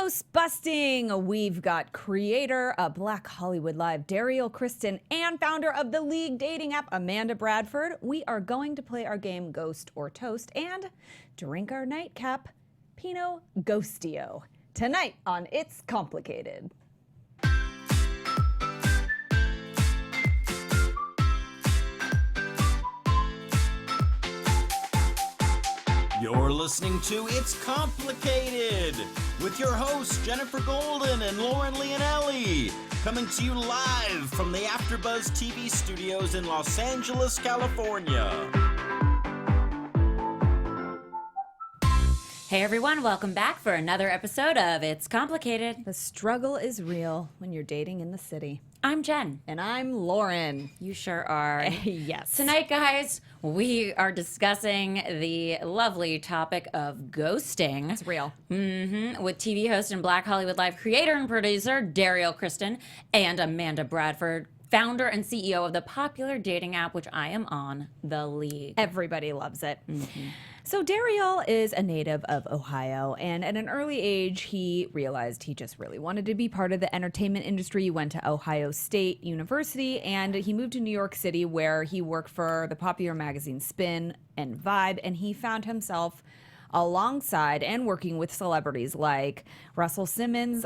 Ghost busting. We've got creator of Black Hollywood Live, Derrial Christon, and founder of the League dating app, Amanda Bradford. We are going to play our game Ghost or Toast and drink our nightcap, Pinot Ghost-io. Tonight on It's Complicated. You're listening to It's Complicated with your hosts Jennifer Golden and Lauren Leonelli, coming to you live from the AfterBuzz TV studios in Los Angeles, California. Hey everyone, welcome back for another episode of It's Complicated. The struggle is real when you're dating in the city. I'm Jen. And I'm Lauren. You sure are. Yes. Tonight, guys, we are discussing the lovely topic of ghosting. It's real. With TV host and Black Hollywood Live creator and producer Derrial Christon and Amanda Bradford, founder and CEO of the popular dating app, which I am on, The League. Everybody loves it. So Derrial is a native of Ohio, and at an early age, he realized he just really wanted to be part of the entertainment industry. He went to Ohio State University, and he moved to New York City, where he worked for the popular magazine Spin and Vibe, and he found himself alongside and working with celebrities like Russell Simmons,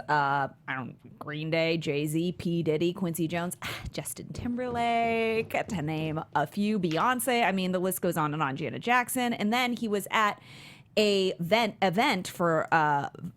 Green Day, Jay-Z, P. Diddy, Quincy Jones, Justin Timberlake, to name a few, Beyonce. I mean, the list goes on and on, Janet Jackson. And then he was at a event for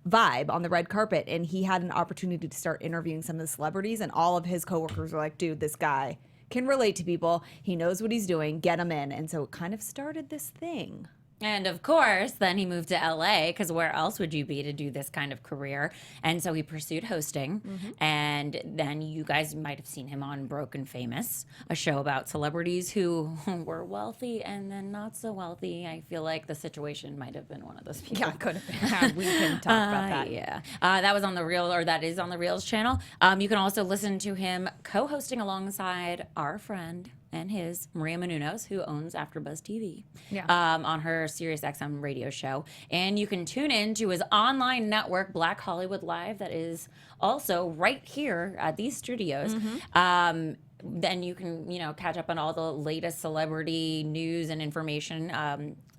Vibe on the red carpet, and he had an opportunity to start interviewing some of the celebrities, and all of his coworkers were like, dude, this guy can relate to people. He knows what he's doing. Get him in. And so it kind of started this thing. And of course, then he moved to LA, because where else would you be to do this kind of career? And so he pursued hosting. And then you guys might have seen him on Broken Famous, a show about celebrities who were wealthy and then not so wealthy. I feel like the situation might have been one of those people. Yeah, could have been. We can talk about that. Yeah. That was on the Real, or that is on the Reels channel. You can also listen to him co-hosting alongside our friend and his, Maria Menounos, who owns AfterBuzz TV, on her SiriusXM radio show. And you can tune in to his online network, Black Hollywood Live, that is also right here at these studios. Then you can, catch up on all the latest celebrity news and information,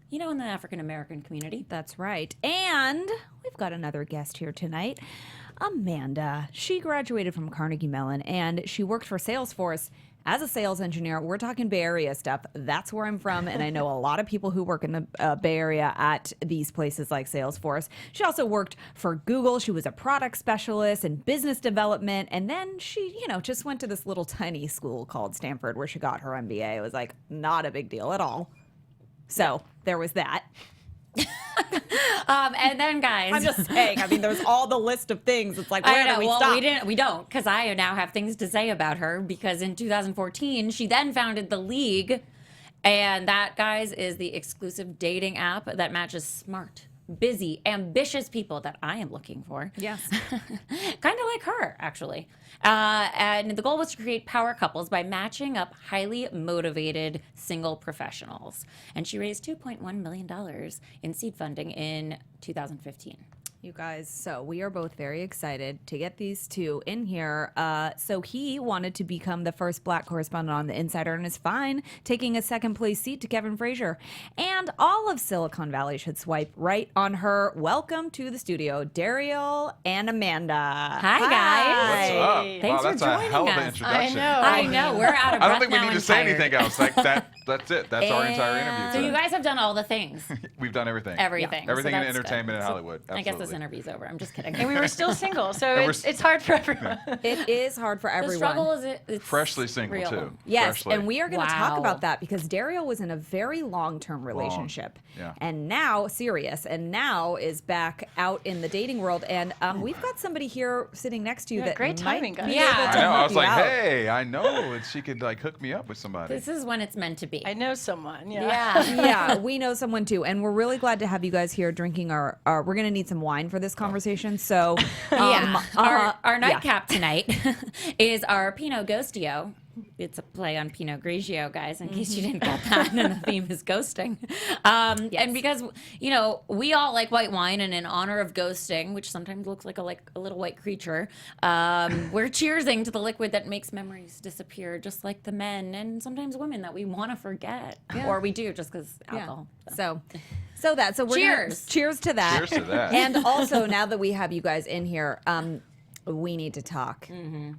in the African-American community. That's right. And we've got another guest here tonight, Amanda. She graduated from Carnegie Mellon, and she worked for Salesforce as a sales engineer. We're talking Bay Area stuff. That's where I'm from, and I know a lot of people who work in the Bay Area at these places like Salesforce. She also worked for Google. She was a product specialist in business development, and then she, just went to this little tiny school called Stanford where she got her MBA. It was like not a big deal at all. So there was that. And then, guys, I'm just saying. I mean, there's all the list of things. It's like, where do we stop? We don't, because I now have things to say about her. Because in 2014, she then founded The League, and that, guys, is the exclusive dating app that matches smart, busy, ambitious people that I am looking for. Yes. Kind of like her, actually. And the goal was to create power couples by matching up highly motivated single professionals. And she raised $2.1 million in seed funding in 2015. You guys, so we are both very excited to get these two in here. So he wanted to become the first Black correspondent on The Insider and is fine taking a second place seat to Kevin Frazier. And all of Silicon Valley should swipe right on her. Welcome to the studio, Derrial and Amanda. Hi, guys. What's up? Thanks wow, for that's joining a hell of us. an introduction. I know. We're out of breath I don't think we now need to and say tired. anything else. Like that's it. That's our entire interview. So you today. guys have done all the things. We've done everything. Everything. Everything So in that's entertainment good. in Hollywood. Absolutely. I guess this interview's over. I'm just kidding. And we were still single, so And it's hard for everyone. It is hard for everyone. The struggle is it's Freshly single real. too. Yes, Freshly. and we are going to talk Wow. about that because Derrial was in a very long-term relationship, Yeah. and now serious, and now is back out in the dating world. And we've got somebody here sitting next to you Yeah, that great might timing, guys. be Yeah. able I to know. I help was you like, out. hey, I know, and she could like hook me up with somebody. This is when it's meant to be. I know someone. Yeah. Yeah. Yeah, we know someone too, and we're really glad to have you guys here drinking our we're going to need some wine for this conversation. So Our yeah. nightcap tonight is our Pinot Ghost-io it's a play on Pinot Grigio, guys, in case you didn't get that. And the theme is ghosting. And because, you know, we all like white wine, and in honor of ghosting, which sometimes looks like a little white creature, we're cheersing to the liquid that makes memories disappear, just like the men and sometimes women that we want to forget. Or we do just because alcohol. So we're Cheers. Cheers to that. Cheers to that. And also, now that we have you guys in here, we need to talk.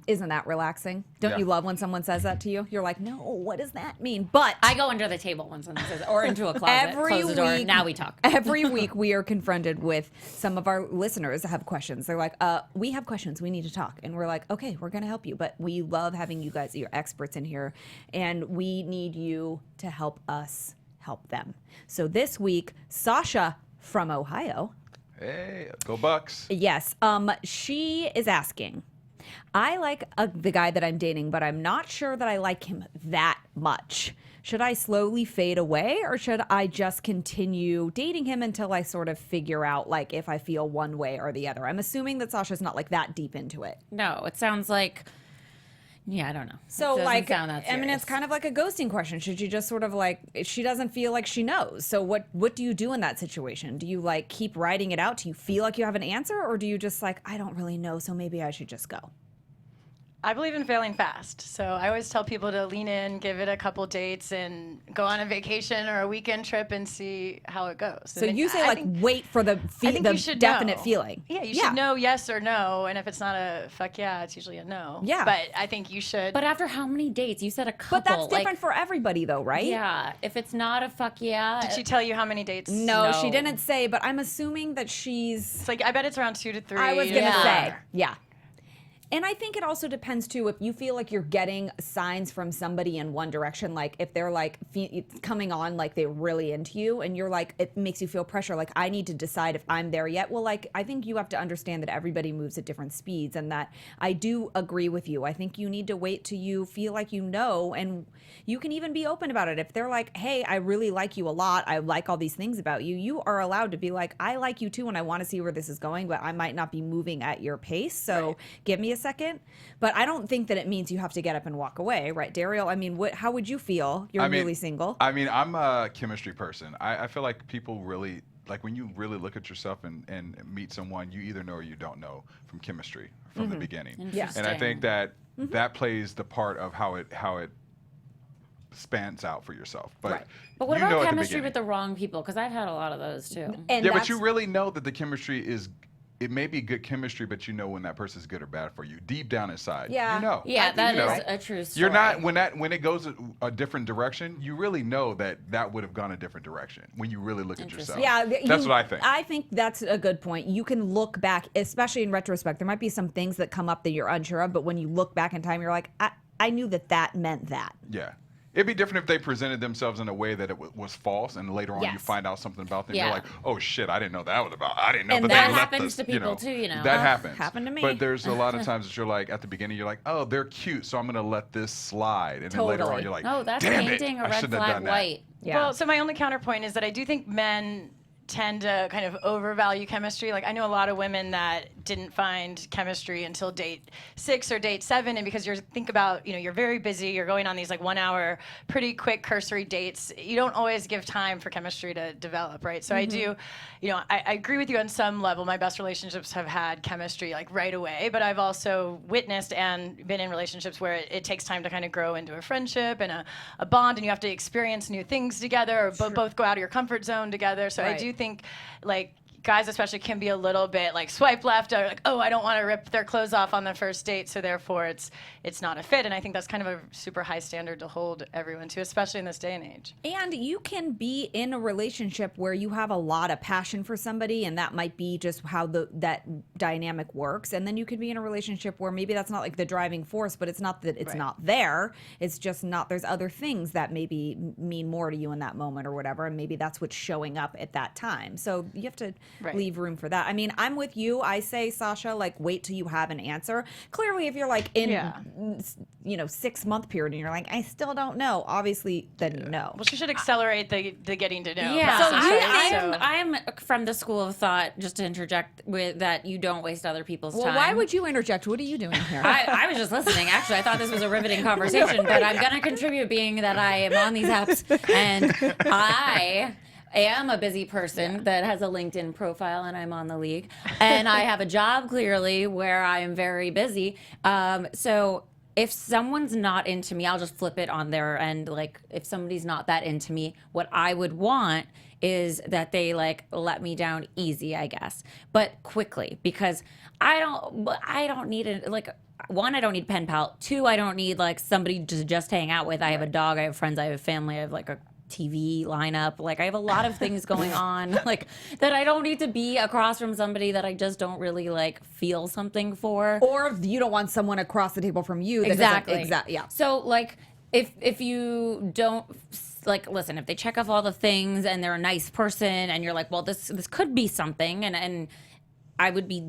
Isn't that relaxing? Don't Yeah. you love when someone says that to you? You're like, no, what does that mean? But I go under the table when someone says it, or into a closet, close the door. Now we talk. Every week we are confronted with some of our listeners have questions. They're like, we have questions. We need to talk. And we're like, okay, we're going to help you. But we love having you guys, your experts in here. And we need you to help us help them. So this week, Sasha from Ohio. Hey, go Bucks. Yes. She is asking, I like the guy that I'm dating, but I'm not sure that I like him that much. Should I slowly fade away, or should I just continue dating him until I sort of figure out like if I feel one way or the other? I'm assuming that Sasha's not like that deep into it. No, it sounds like, yeah, I don't know. So It doesn't like, sound that I mean, serious. it's kind of like a ghosting question. Should you just sort of like, she doesn't feel like she knows. So what do you do in that situation? Do you like keep writing it out? Do you feel like you have an answer, or do you just like, I don't really know, so maybe I should just go? I believe in failing fast. So I always tell people to lean in, give it a couple dates, and go on a vacation or a weekend trip and see how it goes. So And you say I like think- wait for the I think you should definite know. feeling. Yeah, you should know yes or no. And if it's not a fuck yeah, it's usually a no. Yeah. But I think you should. But after how many dates? You said a couple. But that's like, different for everybody though, right? Yeah. If it's not a fuck yeah. Did she tell you how many dates? No, she No. didn't say, but I'm assuming that she's. It's like, I bet it's around 2 to 3. I was gonna Yeah. say, yeah. And I think it also depends too if you feel like you're getting signs from somebody in one direction, like if they're like coming on like they're really into you, and you're like it makes you feel pressure, like I need to decide if I'm there yet. Well, like I think you have to understand that everybody moves at different speeds, and that I do agree with you. I think you need to wait till you feel like you know, and you can even be open about it. If they're like, hey, I really like you a lot, I like all these things about you, you are allowed to be like, I like you too, and I want to see where this is going, but I might not be moving at your pace, so give me a second. But I don't think that it means you have to get up and walk away, right, Derrial? I mean, how would you feel? You're newly single. I mean, I'm a chemistry person. I feel like people really, like when you really look at yourself and meet someone, you either know or you don't know from chemistry from the beginning. Yeah. And I think that that plays the part of how it spans out for yourself. But Right. But what you know about at the chemistry beginning. with the wrong people? Because I've had a lot of those too. And Yeah, but that's- you really know that the chemistry is. It may be good chemistry, but you know when that person's good or bad for you. Deep down inside, Yeah. you know. Yeah, that you know. is a true story. You're not when it goes a different direction. You really know that would have gone a different direction when you really look at yourself. Yeah, that's what I think. I think that's a good point. You can look back, especially in retrospect. There might be some things that come up that you're unsure of, but when you look back in time, you're like, I knew that meant that. Yeah. It'd be different if they presented themselves in a way that it was false, and later on you Yes. find out something about them. Yeah. You're like, oh shit, I didn't know that was about. I didn't know And that that they left happens us, to people too, you know. That happens. Happened to me. But there's a lot of times that you're like, at the beginning, you're like, oh, they're cute, so I'm gonna let this slide, and then later on Totally. you're like, Oh, that's damn painting it, a I red shouldn't have flag done that. white. Yeah. Well, so my only counterpoint is that I do think men tend to kind of overvalue chemistry. Like I know a lot of women that didn't find chemistry until date 6 or date 7, and because think about, you're very busy, you're going on these like 1 hour, pretty quick cursory dates. You don't always give time for chemistry to develop, right? So I do, I agree with you on some level. My best relationships have had chemistry like right away, but I've also witnessed and been in relationships where it takes time to kind of grow into a friendship and a bond, and you have to experience new things together, or both go out of your comfort zone together. So I Right. do think like guys especially can be a little bit like swipe left, or like, oh, I don't want to rip their clothes off on the first date, so therefore it's not a fit. And I think that's kind of a super high standard to hold everyone to, especially in this day and age. And you can be in a relationship where you have a lot of passion for somebody, and that might be just how that dynamic works. And then you could be in a relationship where maybe that's not like the driving force, but it's not that it's Right. not there. It's just not, there's other things that maybe mean more to you in that moment or whatever. And maybe that's what's showing up at that time. So you have to Right. leave room for that. I mean, I'm with you. I say, Sasha, like, wait till you have an answer. Clearly, if you're like in, Yeah. 6-month period and you're like, I still don't know. Obviously, then you know. Well, she should accelerate the getting to know. Yeah, process, right? I am from the school of thought, just to interject with that, you don't waste other people's time. Well, why would you interject? What are you doing here? I was just listening. Actually, I thought this was a riveting conversation, but I'm going to contribute being that I am on these apps and I am a busy person that has a LinkedIn profile and I'm on the league. And I have a job clearly where I am very busy. So if someone's not into me, I'll just flip it on their end. Like if somebody's not that into me, what I would want is that they like let me down easy, I guess, but quickly, because I don't need it. Like, one, I don't need pen pal. Two, I don't need like somebody to just hang out with. I have a dog, I have friends, I have a family, I have like a TV lineup. Like I have a lot of things going on, like that I don't need to be across from somebody that I just don't really like feel something for. Or if you don't want someone across the table from you. Exactly. Yeah. So like if you don't like listen, if they check off all the things and they're a nice person and you're like, well, this could be something, and I would be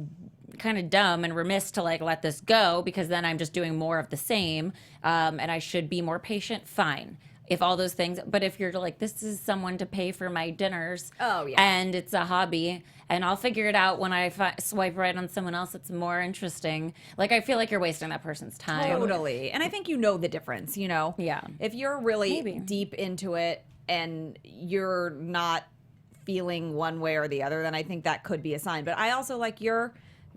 kind of dumb and remiss to like let this go because then I'm just doing more of the same, and I should be more patient. Fine. If all those things, but if you're like, this is someone to pay for my dinners, and it's a hobby, and I'll figure it out when I swipe right on someone else that's more interesting. Like, I feel like you're wasting that person's time. Totally. And I think you know the difference, Yeah. If you're really Maybe. deep into it and you're not feeling one way or the other, then I think that could be a sign. But I also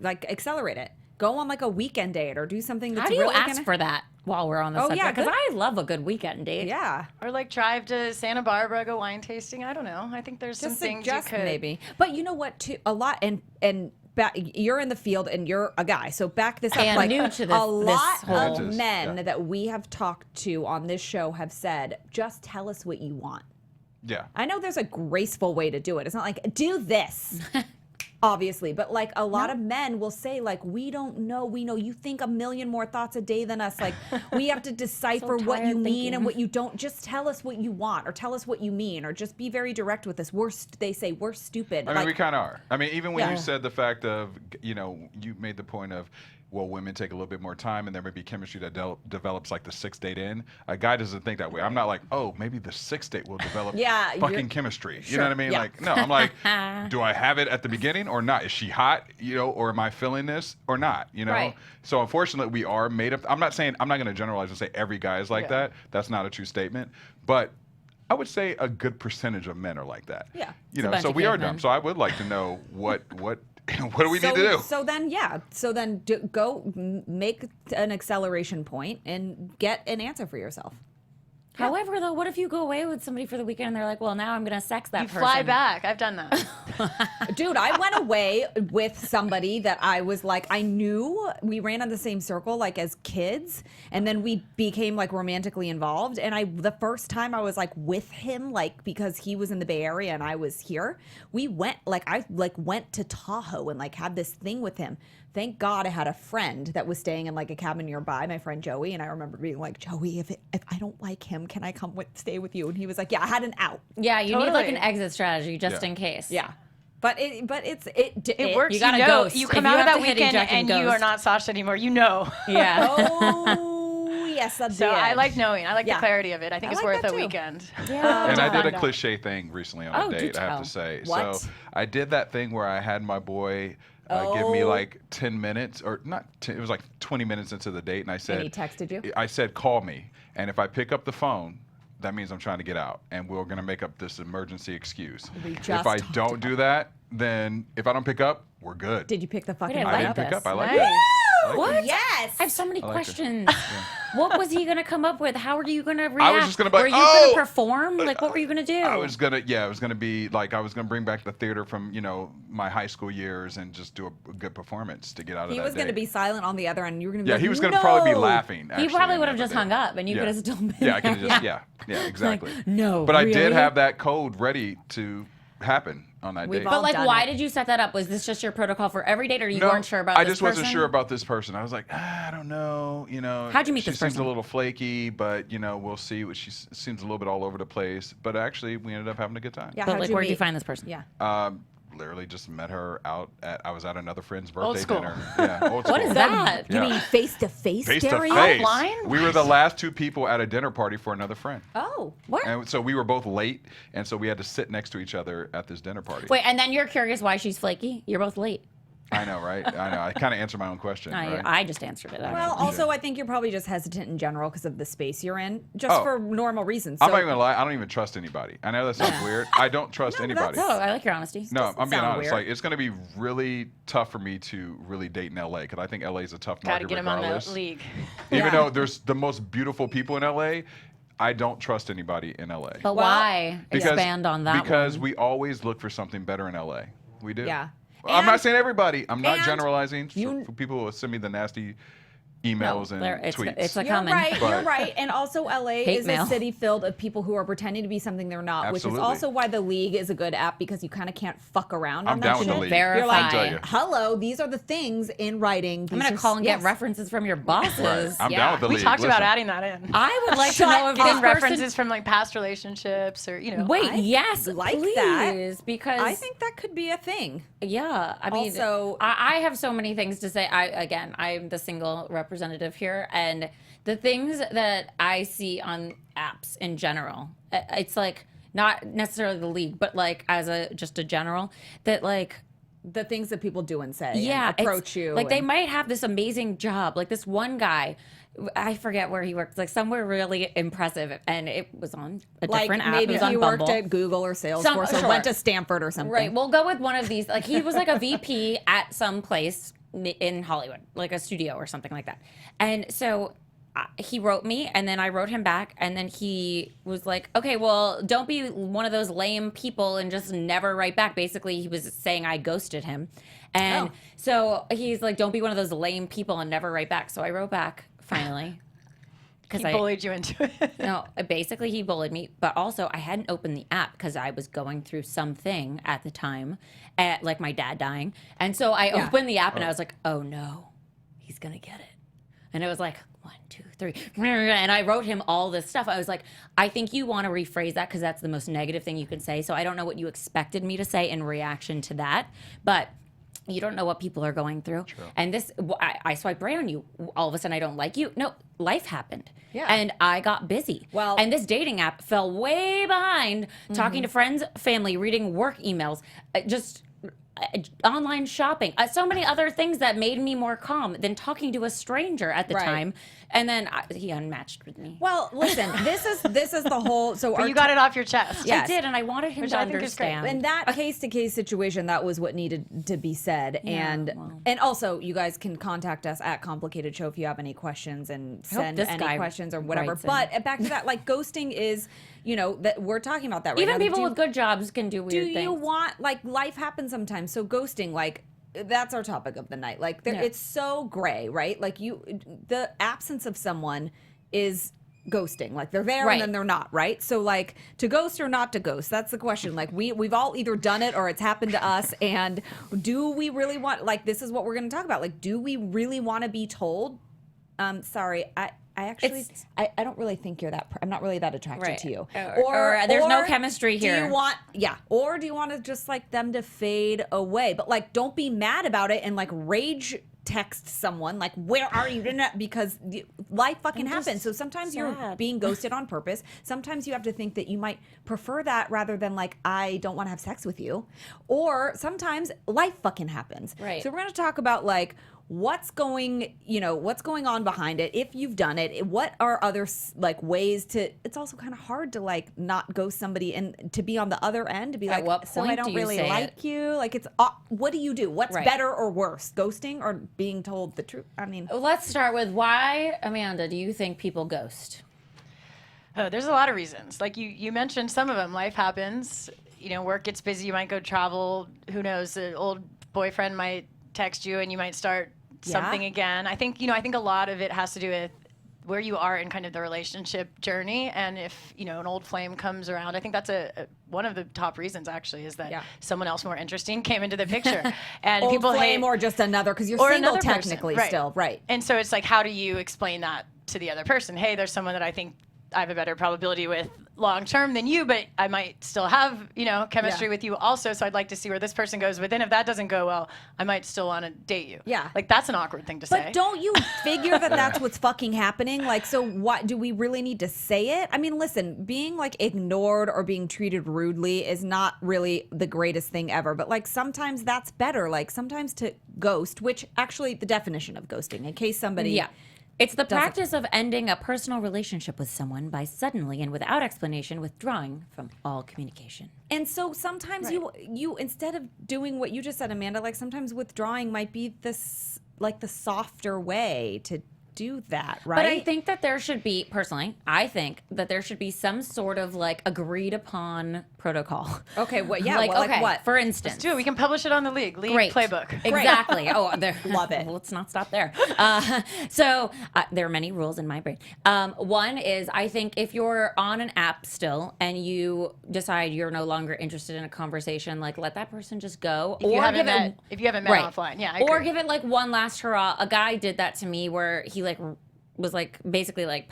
accelerate it. Go on like a weekend date or do something that's How do you really ask for that while we're on the subject? yeah, Because good. I love a good weekend date. Yeah. Or like drive to Santa Barbara, go wine tasting. I don't know. I think there's some Just things you suggest could maybe. But you know what, too? A lot, and you're in the field and you're a guy, so back this up. And like, new to this- a lot this whole- of men that we have talked to on this show have said, just tell us what you want. Yeah. I know there's a graceful way to do it. It's not like, do this. Obviously, but like a lot of men will say like, we don't know, you think a million more thoughts a day than us. Like we have to decipher what you tired mean thinking. and what you don't. Just tell us what you want or tell us what you mean or just be very direct with us. They say we're stupid. I mean, we kind of are. I mean, even when Yeah. you said the fact of, you made the point of, well, women take a little bit more time and there may be chemistry that develops like the 6th date in. A guy doesn't think that way. I'm not like, oh, maybe the 6th date will develop fucking chemistry. You know what I mean? Yeah. Like, no, I'm like, do I have it at the beginning or not? Is she hot, or am I feeling this or not, Right. So unfortunately, we are made up. I'm not going to generalize and say every guy is like that. That's not a true statement. But I would say a good percentage of men are like that. Yeah. bunch So of we are cavemen. dumb. So I would like to know what do we need to do? So then go make an acceleration point and get an answer for yourself. However, though, what if you go away with somebody for the weekend and they're like, well, now I'm going to sex that you person? fly back. I've done that. Dude, I went away with somebody that I was like, I knew we ran in the same circle like as kids, and then we became like romantically involved. And the first time I was like with him, like because he was in the Bay Area and I was here, I went to Tahoe and like had this thing with him. Thank God I had a friend that was staying in like a cabin nearby, my friend Joey, and I remember being like, Joey, if I don't like him, can I come stay with you? And he was like, yeah, I had an out. Yeah, you need like Totally. an exit strategy just Yeah. in case. Yeah. But it Works. You gotta ghost. You If come you out of have that to hit weekend eject and and you ghost. are not Sasha anymore. You know. Yeah. Oh, yes, I did. So I like knowing. I like Yeah. the clarity of it. I think I it's like worth that a too. weekend. And I did a Fun. cliche thing recently on Oh, a do date, I have tell. to say. What? So I did that thing where I had my boy give me like 10 minutes, or not 10, it was like 20 minutes into the date, and I said, And he texted you? I said, call me. And if I pick up the phone, that means I'm trying to get out, and we're going to make up this emergency excuse. We just If I talked don't about do that, then if I don't pick up, we're good. Did you pick the fucking Wait, I like didn't pick this. up. I like Nice. it. I like What? it. Yes. I have so many I like it. questions. What was he gonna come up with? How are you gonna react? I was just gonna be like, were you "Oh!" gonna perform? Like, what were you gonna do? I was gonna be like, I was gonna bring back the theater from my high school years and just do a good performance to get out of He that was going to date. be silent on the other end. You were going to be Yeah, like, he was gonna probably be "No!" laughing. He actually, probably on would the have just other hung day. up, and you could have still been. Yeah, I could have there. just exactly. No, But I did really? have that code ready to happen on that We've date. all But like, done why it. did you set that up? Was this just your protocol for every date, or you No, weren't sure about? I this just wasn't person? sure about this person. I was like, I don't know. How'd you meet she this seems person? a little flaky, but we'll see. She seems a little bit all over the place. But actually, we ended up having a good time. Yeah, But how'd like, you where'd you meet? find this person? Yeah. literally just met her I was at another friend's birthday school. dinner. Yeah, old school. What is that? You mean face to face, Face to Derrial? face. Offline? We were the last 2 people at a dinner party for another friend. Oh, What? And so we were both late, and so we had to sit next to each other at this dinner party. Wait, and then you're curious why she's flaky? You're both late. I know, right? I know. I kind of answered my own question, right? I just answered it. well, also I think you're probably just hesitant in general because of the space you're in, just Oh. for normal reasons. I'm So- not even gonna lie. I don't even trust anybody. I know that sounds weird. I don't trust anybody. Oh, I like your honesty. No, I'm being sound honest. weird. Like, it's going to be really tough for me to really date in LA because I think LA is a tough Got to market get him on regardless. the league. Even Yeah. though there's the most beautiful people in LA, I don't trust anybody in LA. But why expand on that Because one? we always look for something better in LA. We do. Yeah. Well, I'm not And- saying everybody. I'm not and generalizing. you- For people who send me the nasty emails and it's tweets. a You're coming. right. You're But- right. And also, LA Hate is mail. a city filled of people who are pretending to be something they're not, which is Absolutely. also why the League is a good app because you kind of can't fuck around on I'm that down with shit. the League. Verify. You're like, Tell you. hello, these are the things in writing. I'm These gonna are- call and get yes. references from your bosses. Right. I'm Yeah. down with the We league. talked about Listen. adding that in. I would like to Shut know if Getting this person. references from like past relationships or Wait, yes, like please, that. because I think that could be a thing. yeah. I mean, Also- I have so many things to say. I'm the single representative here, and the things that I see on apps in general, it's like not necessarily the League, but like as just a general that like. The things that people do and say, Yeah, and approach you. Like they and- might have this amazing job. Like this one guy, I forget where he works. Like somewhere really impressive, and it was on a like different app. maybe It was on he worked Bumble. at Google or Salesforce or sure. went to Stanford or something. Right. We'll go with one of these. Like he was like a VP at some place in Hollywood, like a studio or something like that. And so he wrote me, and then I wrote him back, and then he was like, "Okay, well, don't be one of those lame people and just never write back." Basically, he was saying I ghosted him, and so he's like, "Don't be one of those lame people and never write back." So I wrote back finally. he bullied you into it. No, basically he bullied me, but also I hadn't opened the app because I was going through something at the time, like my dad dying. And so I opened the app and I was like, oh no, he's going to get it. And it was like, 1, 2, 3. And I wrote him all this stuff. I was like, I think you want to rephrase that because that's the most negative thing you can say. So I don't know what you expected me to say in reaction to that. But you don't know what people are going through. True. And this, I swipe right on you. All of a sudden, I don't like you. No, life happened. Yeah. And I got busy. Well- and this dating app fell way behind talking to friends, family, reading work emails, just online shopping, so many other things that made me more calm than talking to a stranger at the Right. time. And then he unmatched with me. Well, listen, this is the whole. So But you got it off your chest. Yeah. I did, and I wanted him Which to I think is great. understand. in that case-to-case situation, that was what needed to be said. Yeah, And also, you guys can contact us at Complicated Show if you have any questions and send this any guy questions or whatever. writes in. But back to that, like ghosting is, that we're talking about that right Even now. people with good jobs can do weird Do things. you want, like, life happens sometimes, so ghosting, like, that's our topic of the night. Like, it's so gray, right? Like, the absence of someone is ghosting. Like, they're there Right. and then they're not, right? So, like, to ghost or not to ghost, that's the question. Like, we've all either done it or it's happened to us, and do we really want, like, this is what we're going to talk about. Like, do we really want to be told, sorry, I actually, I don't really think you're that. I'm not really that attracted Right. to you. Or there's no chemistry Do here. you want, or do you want to just like them to fade away? But like, don't be mad about it and like rage text someone like, "Where are you?" Because life fucking happens. So sometimes you're sad. being ghosted on purpose. Sometimes you have to think that you might prefer that rather than like, "I don't want to have sex with you," or sometimes life fucking happens. Right. So we're gonna talk about like what's going on behind it. If you've done it, what are other like ways to? It's also kind of hard to like not ghost somebody and to be on the other end to be like, what so I point don't do you really say like it? you. Like it's what do you do? What's Right. better or worse, ghosting or being told the truth? I mean, Let's start with why, Amanda, do you think people ghost? Oh, there's a lot of reasons. Like you mentioned some of them. Life happens. Work gets busy. You might go travel. Who knows? An old boyfriend might text you, and you might start something again. I think I think a lot of it has to do with where you are in kind of the relationship journey, and if an old flame comes around. I think that's one of the top reasons actually is that someone else more interesting came into the picture, and old people flame hate or just another because you're or single another person. technically Right. still, right? And so it's like, how do you explain that to the other person? Hey, there's someone that I think I have a better probability with long term than you, but I might still have, chemistry with you also. So I'd like to see where this person goes. But then if that doesn't go well, I might still want to date you. Yeah. Like that's an awkward thing to say. But don't you figure that that's what's fucking happening? Like, so what, do we really need to say it? I mean, listen, being like ignored or being treated rudely is not really the greatest thing ever. But like sometimes that's better. Like sometimes to ghost, which actually the definition of ghosting, in case somebody... Yeah. It's the practice of ending a personal relationship with someone by suddenly and without explanation withdrawing from all communication. And so sometimes you instead of doing what you just said, Amanda, like sometimes withdrawing might be this like the softer way to do that, right? But I think that there should be, personally, I think that there should be some sort of like agreed upon protocol. Okay, what? Yeah, like, well, okay, like what? For instance, Let's do it. We can publish it on the league playbook. Exactly. Oh, Love it. Well, let's not stop there. So there are many rules in my brain. One is I think if you're on an app still and you decide you're no longer interested in a conversation, like let that person just go. If you haven't met offline, yeah, I agree. Or give it like one last hurrah. A guy did that to me where he like was like basically like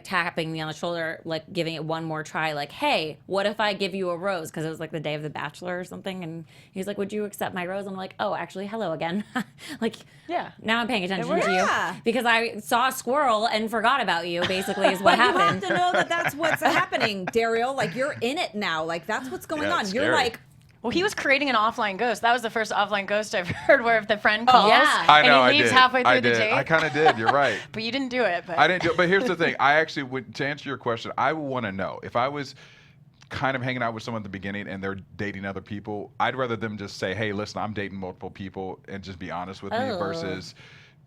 tapping me on the shoulder, like giving it one more try, like, hey, what if I give you a rose? Because it was like the day of the Bachelor or something, and he's like, would you accept my rose? I'm like, oh, actually, hello again. Like, yeah, now I'm paying attention to Yeah. you because I saw a squirrel and forgot about you. Basically, is what happened. You have to know that that's what's happening, Derrial. Like you're in it now. Like that's what's going on. You're scary. like. Well, he was creating an offline ghost. That was the first offline ghost I've heard, where if the friend calls yeah. I know, and he leaves halfway through the date. I kind of did. You're right. But you didn't do it. But I didn't do it. But here's the thing. I actually would, to answer your question, I would want to know if I was kind of hanging out with someone at the beginning and they're dating other people, I'd rather them just say, hey, listen, I'm dating multiple people and just be honest with me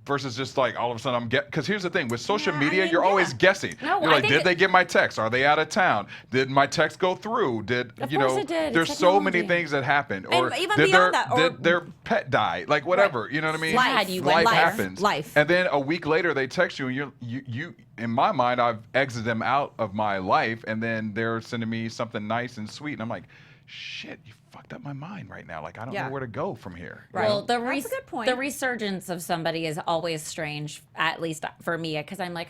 versus just like all of a sudden because here's the thing with social media, you're always guessing. No, you're like, did they get my text? Are they out of town? Did my text go through? Of course it did. There's It's so many technology. things that happen. Or even did beyond that, or- did their pet die? Like whatever, you know what I mean? Life Happens. Life. And then a week later they text you and you in my mind I've exited them out of my life and then they're sending me something nice and sweet and I'm like, shit, you fucked up my mind right now. Like I don't know where to go from here. Right. Well, That's a good point. The resurgence of somebody is always strange, at least for me, because I'm like,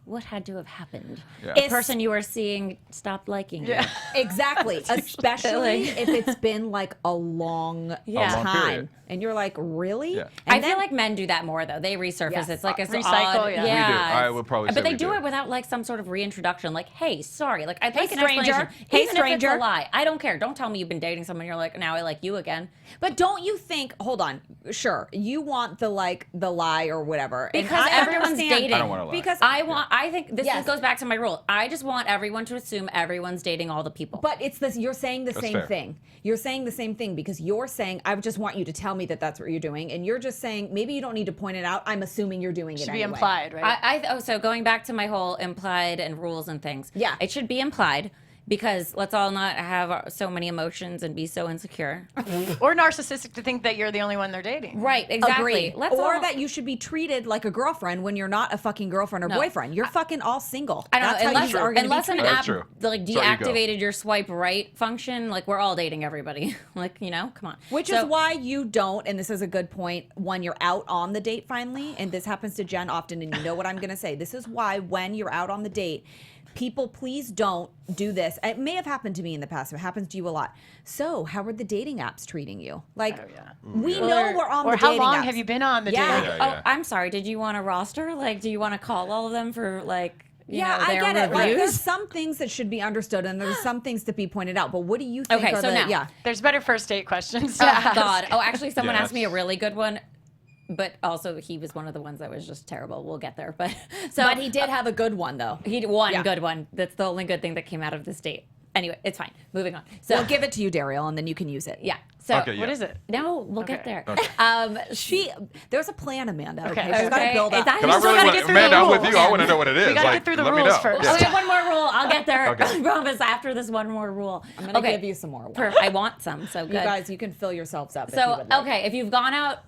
what had to have happened? Yeah. The person you were seeing stopped liking you. Exactly. Especially if it's been like a long Yeah. time. period. And you're like, really? Yeah. And I then- feel like men do that more though. They resurface. Yes. It's like a Recycle, odd, yeah. We do. yeah. I would probably say But they we do do. it without like some sort of reintroduction. Like, hey, sorry. Like, I'd like an stranger. explanation. Hey, Even stranger. if it's a lie. I don't care. Don't tell me you've been dating someone. You're like, now I like you again. But don't you think, hold on, sure, you want the lie or whatever. and Because I everyone's understand- dating. I don't want to lie. Because I think this Yes. goes back to my rule. I just want everyone to assume everyone's dating all the people. But it's this. You're saying the same fair. thing. You're saying the same thing because you're saying I just want you to tell me that that's what you're doing, and you're just saying maybe you don't need to point it out. I'm assuming you're doing it should anyway. be implied, right? So going back to my whole implied and rules and things. Yeah. It should be implied because let's all not have so many emotions and be so insecure. Or narcissistic to think that you're the only one they're dating. Right, exactly. Agreed. Let's or all, that you should be treated like a girlfriend when you're not a fucking girlfriend or No. boyfriend. You're fucking all single. I don't That's know, how you are going to be unless an treated. app That's true. like That's how you go. deactivated your swipe right function, like we're all dating everybody. Like, come on. Which is why you don't, and this is a good point, when you're out on the date finally, and this happens to Jen often, and you know what I'm going to say. This is why when you're out on the date, people, please don't do this. It may have happened to me in the past. It happens to you a lot. So, how are the dating apps treating you? Like, we know we're on the Or how dating long apps. have you been on the Yeah. dating? Yeah. Oh, I'm sorry. Did you want a roster? Like, do you want to call all of them for like, Yeah, I their get it. Like, reviews? there's some things that should be understood, and there's some things to be pointed out. But what do you think Okay, are so the... now- Yeah. There's better first date questions. Oh God! Oh, actually, someone Yeah, asked me a that's- really good one, but also he was one of the ones that was just terrible. We'll get there, but so But he did have a good one, though. he one Yeah. good one. That's the only good thing that came out of this date. Anyway, it's fine. Moving on. So We'll give it to you, Derrial, and then you can use it. yeah. So Okay, yeah. What is it? no, we'll get Okay. there. There's a plan, Amanda. Okay, Okay. she's got to Okay, build up. it's- Because I still really gotta want, get through Amanda, the I'm with rules. you. I want to know what it is. We gotta like, get through the let me rules know. first. Yeah. Okay, one more rule. I'll get there. Okay. I promise. After this one more rule, I'm going to give you some more. I want some. So good. You guys, you can fill yourselves up. if you So, would like. okay, if you've gone out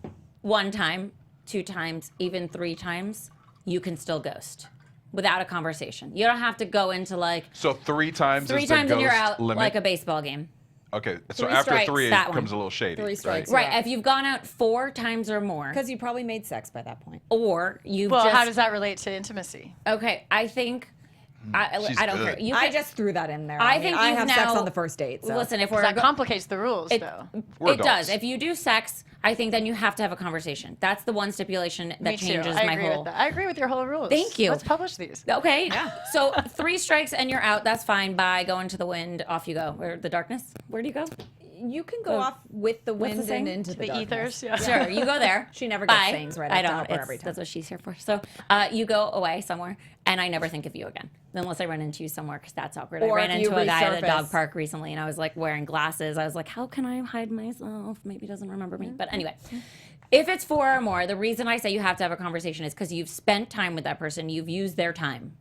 one time, 2 times, even 3 times, you can still ghost without a conversation. You don't have to go into like So 3 times 3 is the times and you're ghost out limit? like a baseball game. Okay, so 3 after strikes, 3 it that one. becomes a little shady. 3 strikes. Right? Right. If you've gone out 4 times or more, Because you probably made sex by that point. or you've Well, just how does that relate to intimacy? okay, I think I don't care. good. I just threw that in there. I mean, think I you've have sex now- on the first date. So. Listen, if we're That complicates the rules, though. We're it does. adults. If you do sex, I think then you have to have a conversation. That's the one stipulation that Me too. changes I my agree whole. with that. I agree with your whole rules. Thank you. Let's publish these. Okay. So 3 strikes and you're out. That's fine. Bye. Go into the wind. Off you go. Or the darkness. Where do you go? You can go off with the wind saying? and into the darkness. Ethers. Yeah. Sure. You go there. She never gets Bye. things right. I I don't. don't. It's- Every time. That's what she's here for. So you go away somewhere, and I never think of you again, unless I run into you somewhere, because that's awkward. Or I ran if you into a guy at a dog resurface. park recently, and I was like wearing glasses. I was like, how can I hide myself? Maybe he doesn't remember me. But anyway. If it's 4 or more, the reason I say you have to have a conversation is because you've spent time with that person, you've used their time,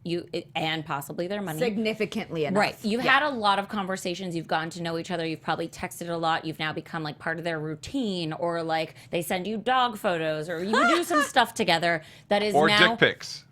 and possibly their money. Significantly enough. Right. You've had a lot of conversations. You've gotten to know each other. You've probably texted a lot. You've now become like part of their routine, or like they send you dog photos, or you do some stuff together that is Or now. dick pics.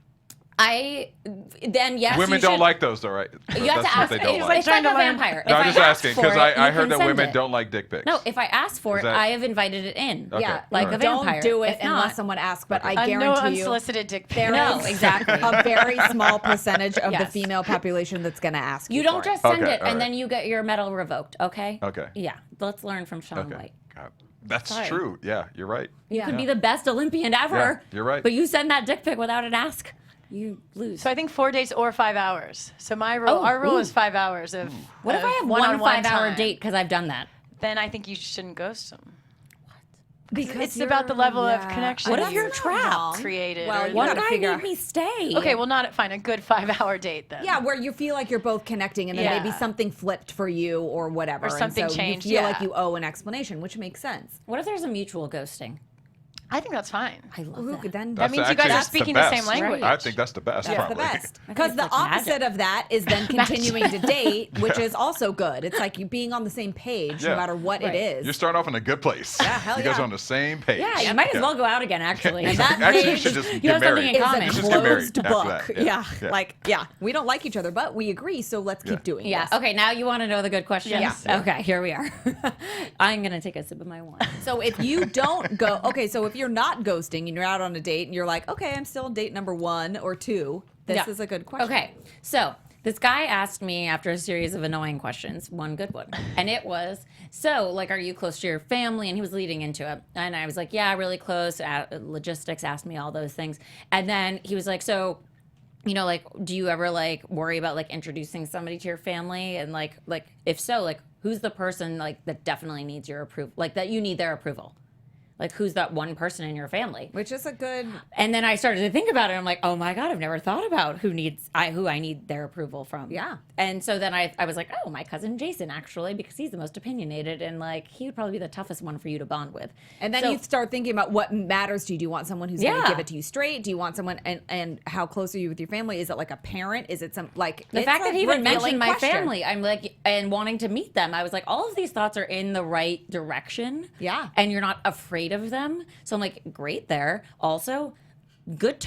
Then yes, Women you don't should, like those, though, right? You have That's to what ask. they don't It's like. like Trying to a learn. vampire. No, If I'm just ask asking for because it, I you heard can that send women it. don't like dick pics. No, if I ask for it, that- I have invited it in. Okay. Yeah. Like a vampire. Don't do it If unless not- someone asks. But I No guarantee you, unsolicited dick pics. there No, is exactly. a very small percentage of the Yes. female population that's going to ask you. You don't for it. just send Okay, it all and right. then you get your medal revoked. Okay. Okay. Yeah. Let's learn from Shaun Okay. White. God. That's Sorry. true. Yeah, you're right. You could be the best Olympian ever. Yeah, you're right. But you send that dick pic without an ask, you lose. So I think 4 days or 5 hours. So our rule ooh. is 5 hours of. What if I have one-on-one one 5-hour time? date because I've done that? Then I think you shouldn't ghost them. Because It's about the level of connection. What if that you're you've trapped? Created. Well, or you One gotta guy figure made out- me stay. Okay, well, not fine. A good 5-hour date then. Yeah, where you feel like you're both connecting, and then Yeah. maybe something flipped for you or whatever, Or something and so changed, You feel yeah. like you owe an explanation, which makes sense. What if there's a mutual ghosting? I think that's fine. I love Who that. could then? That means you actually guys are speaking the same best. language. I think that's the best, That's probably. the best. I Because think the it's like opposite magic. of that is then continuing to date, which is also good. It's like you being on the same page no Yeah. matter what it is. You're starting off in a good place. Yeah, hell You guys yeah. are on the same page. Yeah, you might as well go out again, actually. And that Actually, you page should just you get have something married. in common. is a Just get married closed after book. that. Yeah. Yeah. Like, we don't like each other, but we agree, so let's keep doing Yeah. this. Okay. Now you want to know the good questions. Yes. Yeah. Okay. Here we are. I'm gonna take a sip of my wine. So if you don't go, so if you're not ghosting and you're out on a date and you're like, okay, I'm still on date number 1 or 2, this Yeah. is a good question. Okay. So this guy asked me after a series of annoying questions, one good one, and it was, so like, are you close to your family? And he was leading into it, and I was like, yeah, really close. Logistics, asked me all those things, and then he was like, so, you know, like, do you ever like worry about like introducing somebody to your family? And like if so, like, who's the person like that definitely needs your approval, like that you need their approval? Like, who's that one person in your family? Which is a good. And then I started to think about it. I'm like, oh my God, I've never thought about who I need their approval from. Yeah. And so then I was like, oh, my cousin Jason, actually, because he's the most opinionated and like he would probably be the toughest one for you to bond with. And then So- you start thinking about what matters to you. Do you want someone who's going Yeah. to give it to you straight? Do you want someone, and how close are you with your family? Is it like a parent? Is it some, like, The it's fact a that he even revealing mentioned my question. family, I'm like, and wanting to meet them, I was like, all of these thoughts are in the right direction. Yeah. And you're not afraid of them. So I'm like, great there. Also, good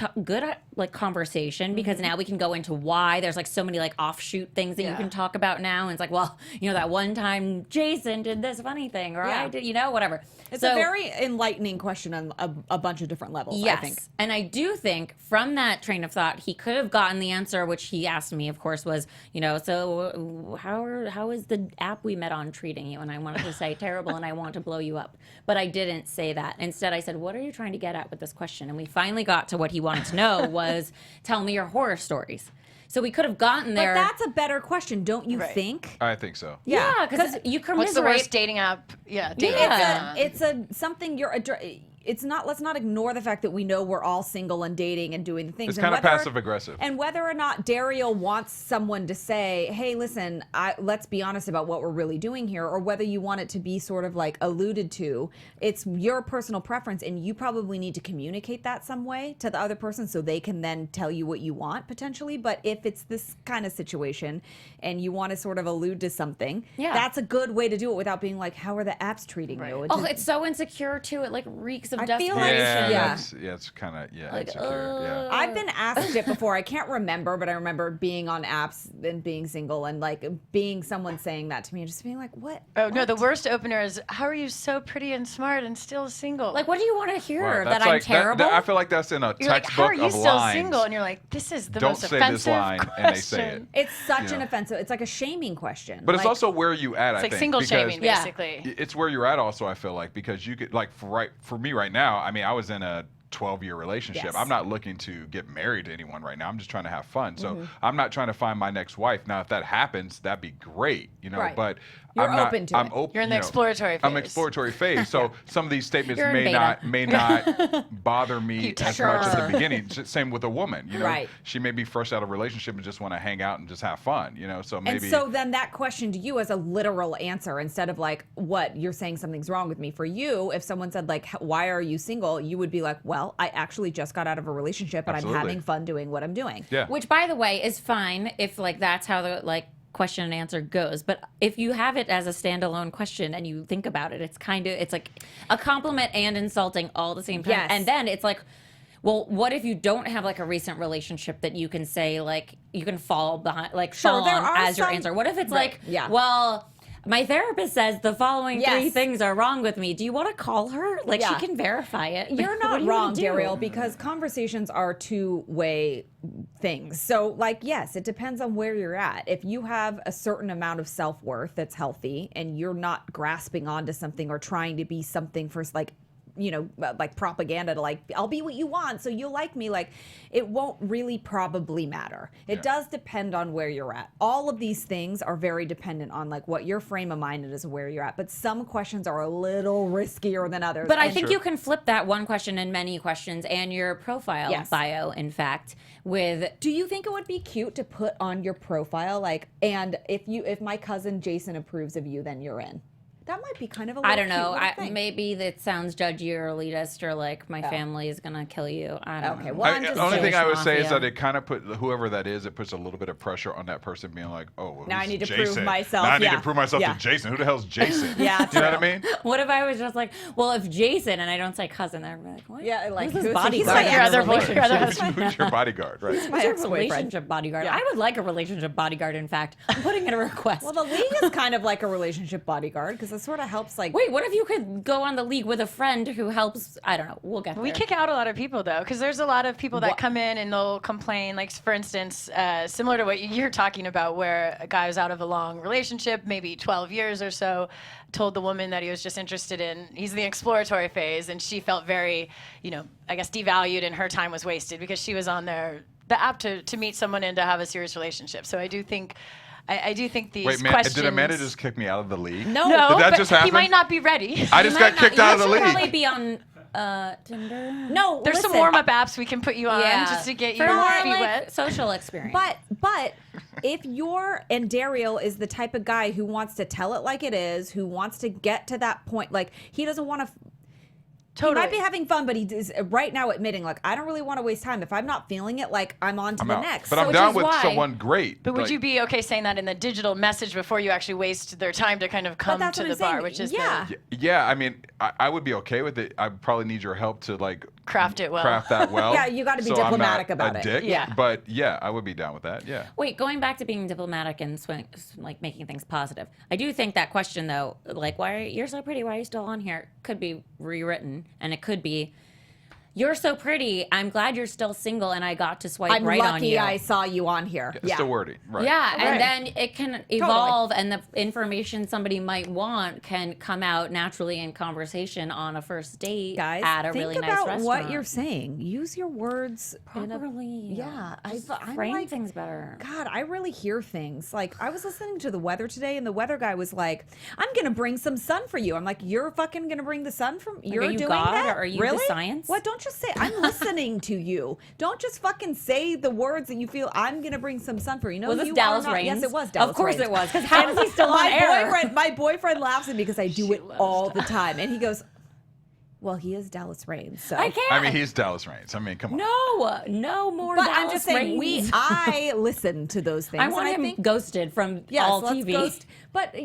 like conversation, because now we can go into why there's like so many like offshoot things that you Yeah. can talk about now. And it's like, well, you know, that one time Jason did this funny thing, or Yeah. I did, you know, whatever. It's So- a very enlightening question on a bunch of different levels, Yes. I think. And I do think from that train of thought, he could have gotten the answer, which he asked me, of course, was, you know, so how is the app we met on treating you? And I wanted to say terrible and I want to blow you up. But I didn't say that. Instead, I said, what are you trying to get at with this question? And we finally got to what he wanted to know was, tell me your horror stories. So we could have gotten there. But that's a better question, don't you Right. think? I think so. yeah, because you commiserate. What's the worst dating app? Yeah, dating Yeah. app. It's a something you're. It's not. Let's not ignore the fact that we know we're all single and dating and doing the things. It's and kind of whether- passive aggressive. And whether or not Derrial wants someone to say, "Hey, listen, let's be honest about what we're really doing here," or whether you want it to be sort of like alluded to, it's your personal preference, and you probably need to communicate that some way to the other person so they can then tell you what you want potentially. But if it's this kind of situation and you want to sort of allude to something, Yeah. that's a good way to do it without being like, "How are the apps treating you?" Oh, it's so insecure too. It like reeks place of I feel desperation. like- It's kind of Like, insecure. Yeah. I've been asked it before. I can't remember, but I remember being on apps and being single and like being someone saying that to me and just being like, what? Oh, no, the worst opener is, how are you so pretty and smart and still single? Like, what do you want to hear? Right, That that's I'm like- terrible? I feel like that's in a you're like, how textbook are you of still lines. single? And you're like, this is the Don't most say offensive this line, question. and they say it. It's such You an know. offensive. It's like a shaming question. But it's Like, also where you at. It's I like think, single because shaming, Yeah. basically. it's where you're at. Also, I feel like because you could like for me right now. I mean, I was in a 12-year relationship. Yes. I'm not looking to get married to anyone right now. I'm just trying to have fun. So Mm-hmm. I'm not trying to find my next wife. Now, if that happens, that'd be great, Right. But You're I'm not, open to I'm it. open. You're in the exploratory I'm phase. exploratory phase. So some of these statements You're in may beta. not bother me as much at Sure. the beginning. Same with a woman. Right. She may be fresh out of a relationship and just want to hang out and just have fun. So maybe. And so then that question to you as a literal answer instead of like, what, you're saying something's wrong with me. For you, if someone said like, why are you single? You would be like, well, I actually just got out of a relationship and Absolutely. I'm having fun doing what I'm doing. Yeah. Which, by the way, is fine if like that's how the like question and answer goes. But if you have it as a standalone question and you think about it, it's like a compliment and insulting all at the same time. Yes. And then it's like, well, what if you don't have like a recent relationship that you can say like you can fall behind, like Sure, fall there on are as your some- answer? What if it's Right, like, yeah. well, my therapist says the following three Yes. things are wrong with me. Do you want to call her? Like Yeah. she can verify it. You're What not do you wanna wrong, do? Derrial, because conversations are two-way things. So, like, yes, it depends on where you're at. If you have a certain amount of self-worth that's healthy and you're not grasping onto something or trying to be something for, like, like propaganda to like, I'll be what you want, so you'll like me. Like, it won't really probably matter. It does depend on where you're at. All of these things are very dependent on like what your frame of mind is and where you're at. But some questions are a little riskier than others. But I And- think you can flip that one question and many questions and your profile Yes. bio, in fact, with Do you think it would be cute to put on your profile like, and if my cousin Jason approves of you, then you're in? That might be kind of a little I don't know. cute little thing. Maybe that sounds judgy or elitist or like my family is gonna kill you. I don't Okay, know. well, I'm just the only thing Jewish I would say is mafia. that it kind of put whoever that is, it puts a little bit of pressure on that person being like, oh, well, Now I who's need to Jason? prove myself, Now I need yeah. to prove myself Yeah. to Jason. Who the hell's Jason? Yeah, you know what I mean? What if I was just like, well, if Jason and I don't say cousin, I'd be like, what? Yeah, like, who's who's- this bodyguard? he's like in your a other boyfriend, relationship? your other husband. Who's your bodyguard? Right. my Who's your ex-boyfriend. relationship bodyguard? Yeah. I would like a relationship bodyguard. In fact, I'm putting in a request. Well, the league is kind of like a relationship bodyguard because it sort of helps like. Wait, what if you could go on the league with a friend who helps? I don't know. We'll get there. We kick out a lot of people though, because there's a lot of people that come in and they'll complain. Like for instance, similar to what you're talking about, where a guy was out of a long relationship, maybe 12 years or so, told the woman that he was just interested in. He's in the exploratory phase, and she felt very, I guess devalued, and her time was wasted because she was on the app to meet someone and to have a serious relationship. So I do think. I do think these Wait, man, questions. did Amanda just kick me out of the league? No, No, Did that but just he happen? might not be ready. I just got kicked out of the You should probably league. be on Tinder. no. There's some listen, warm-up apps we can put you on just to get For your more, feet like, wet. social experience. But if you're and Derrial is the type of guy who wants to tell it like it is, who wants to get to that point, like he doesn't want to. Totally. He might be having fun, but he is right now admitting, like, I don't really want to waste time. If I'm not feeling it, like, I'm on to I'm the out. next. But I'm Which down is with why- someone great. But would Like, you be okay saying that in the digital message before you actually waste their time to kind of come that's to what the I'm saying. bar, which is Yeah. Yeah, I mean, I would be okay with it. I probably need your help to like craft it well. craft that well. Yeah, you gotta be so I'm diplomatic not about a it. dick, Yeah. But yeah, I would be down with that. Yeah. Wait, going back to being diplomatic and like making things positive. I do think that question though, like, you're so pretty, why are you still on here? Could be rewritten, and it could be, you're so pretty, I'm glad you're still single, and I got to swipe I'm right on lucky you. I saw you on here. It's still wordy. Right. Yeah, Right. and then it can evolve, and the information somebody might want can come out naturally in conversation on a first date Guys, at a think really about nice restaurant. what you're saying. Use your words in a- properly. Yeah, Just I'm frame like, things better. God, I really hear things. Like, I was listening to the weather today, and the weather guy was like, I'm going to bring some sun for you. I'm like, you're fucking going to bring the sun from, you're are you doing God, that? or are you the really? science? What? Don't just say, I'm listening to you. Don't just fucking say the words that you feel, I'm going to bring some sun for you. No, Was this you Dallas are not. Raines? Yes, it was Dallas Of course Raines. it was, because how is he still on my air? My boyfriend laughs at me because I do it all the time. And he goes, Well, he is Dallas Reigns, so I can't. I mean, he's Dallas Reigns. I mean, come on. No more. But Dallas I'm just saying, Reigns. I listen to those things. I want and him think, ghosted from yes, all let's TV. ghost. But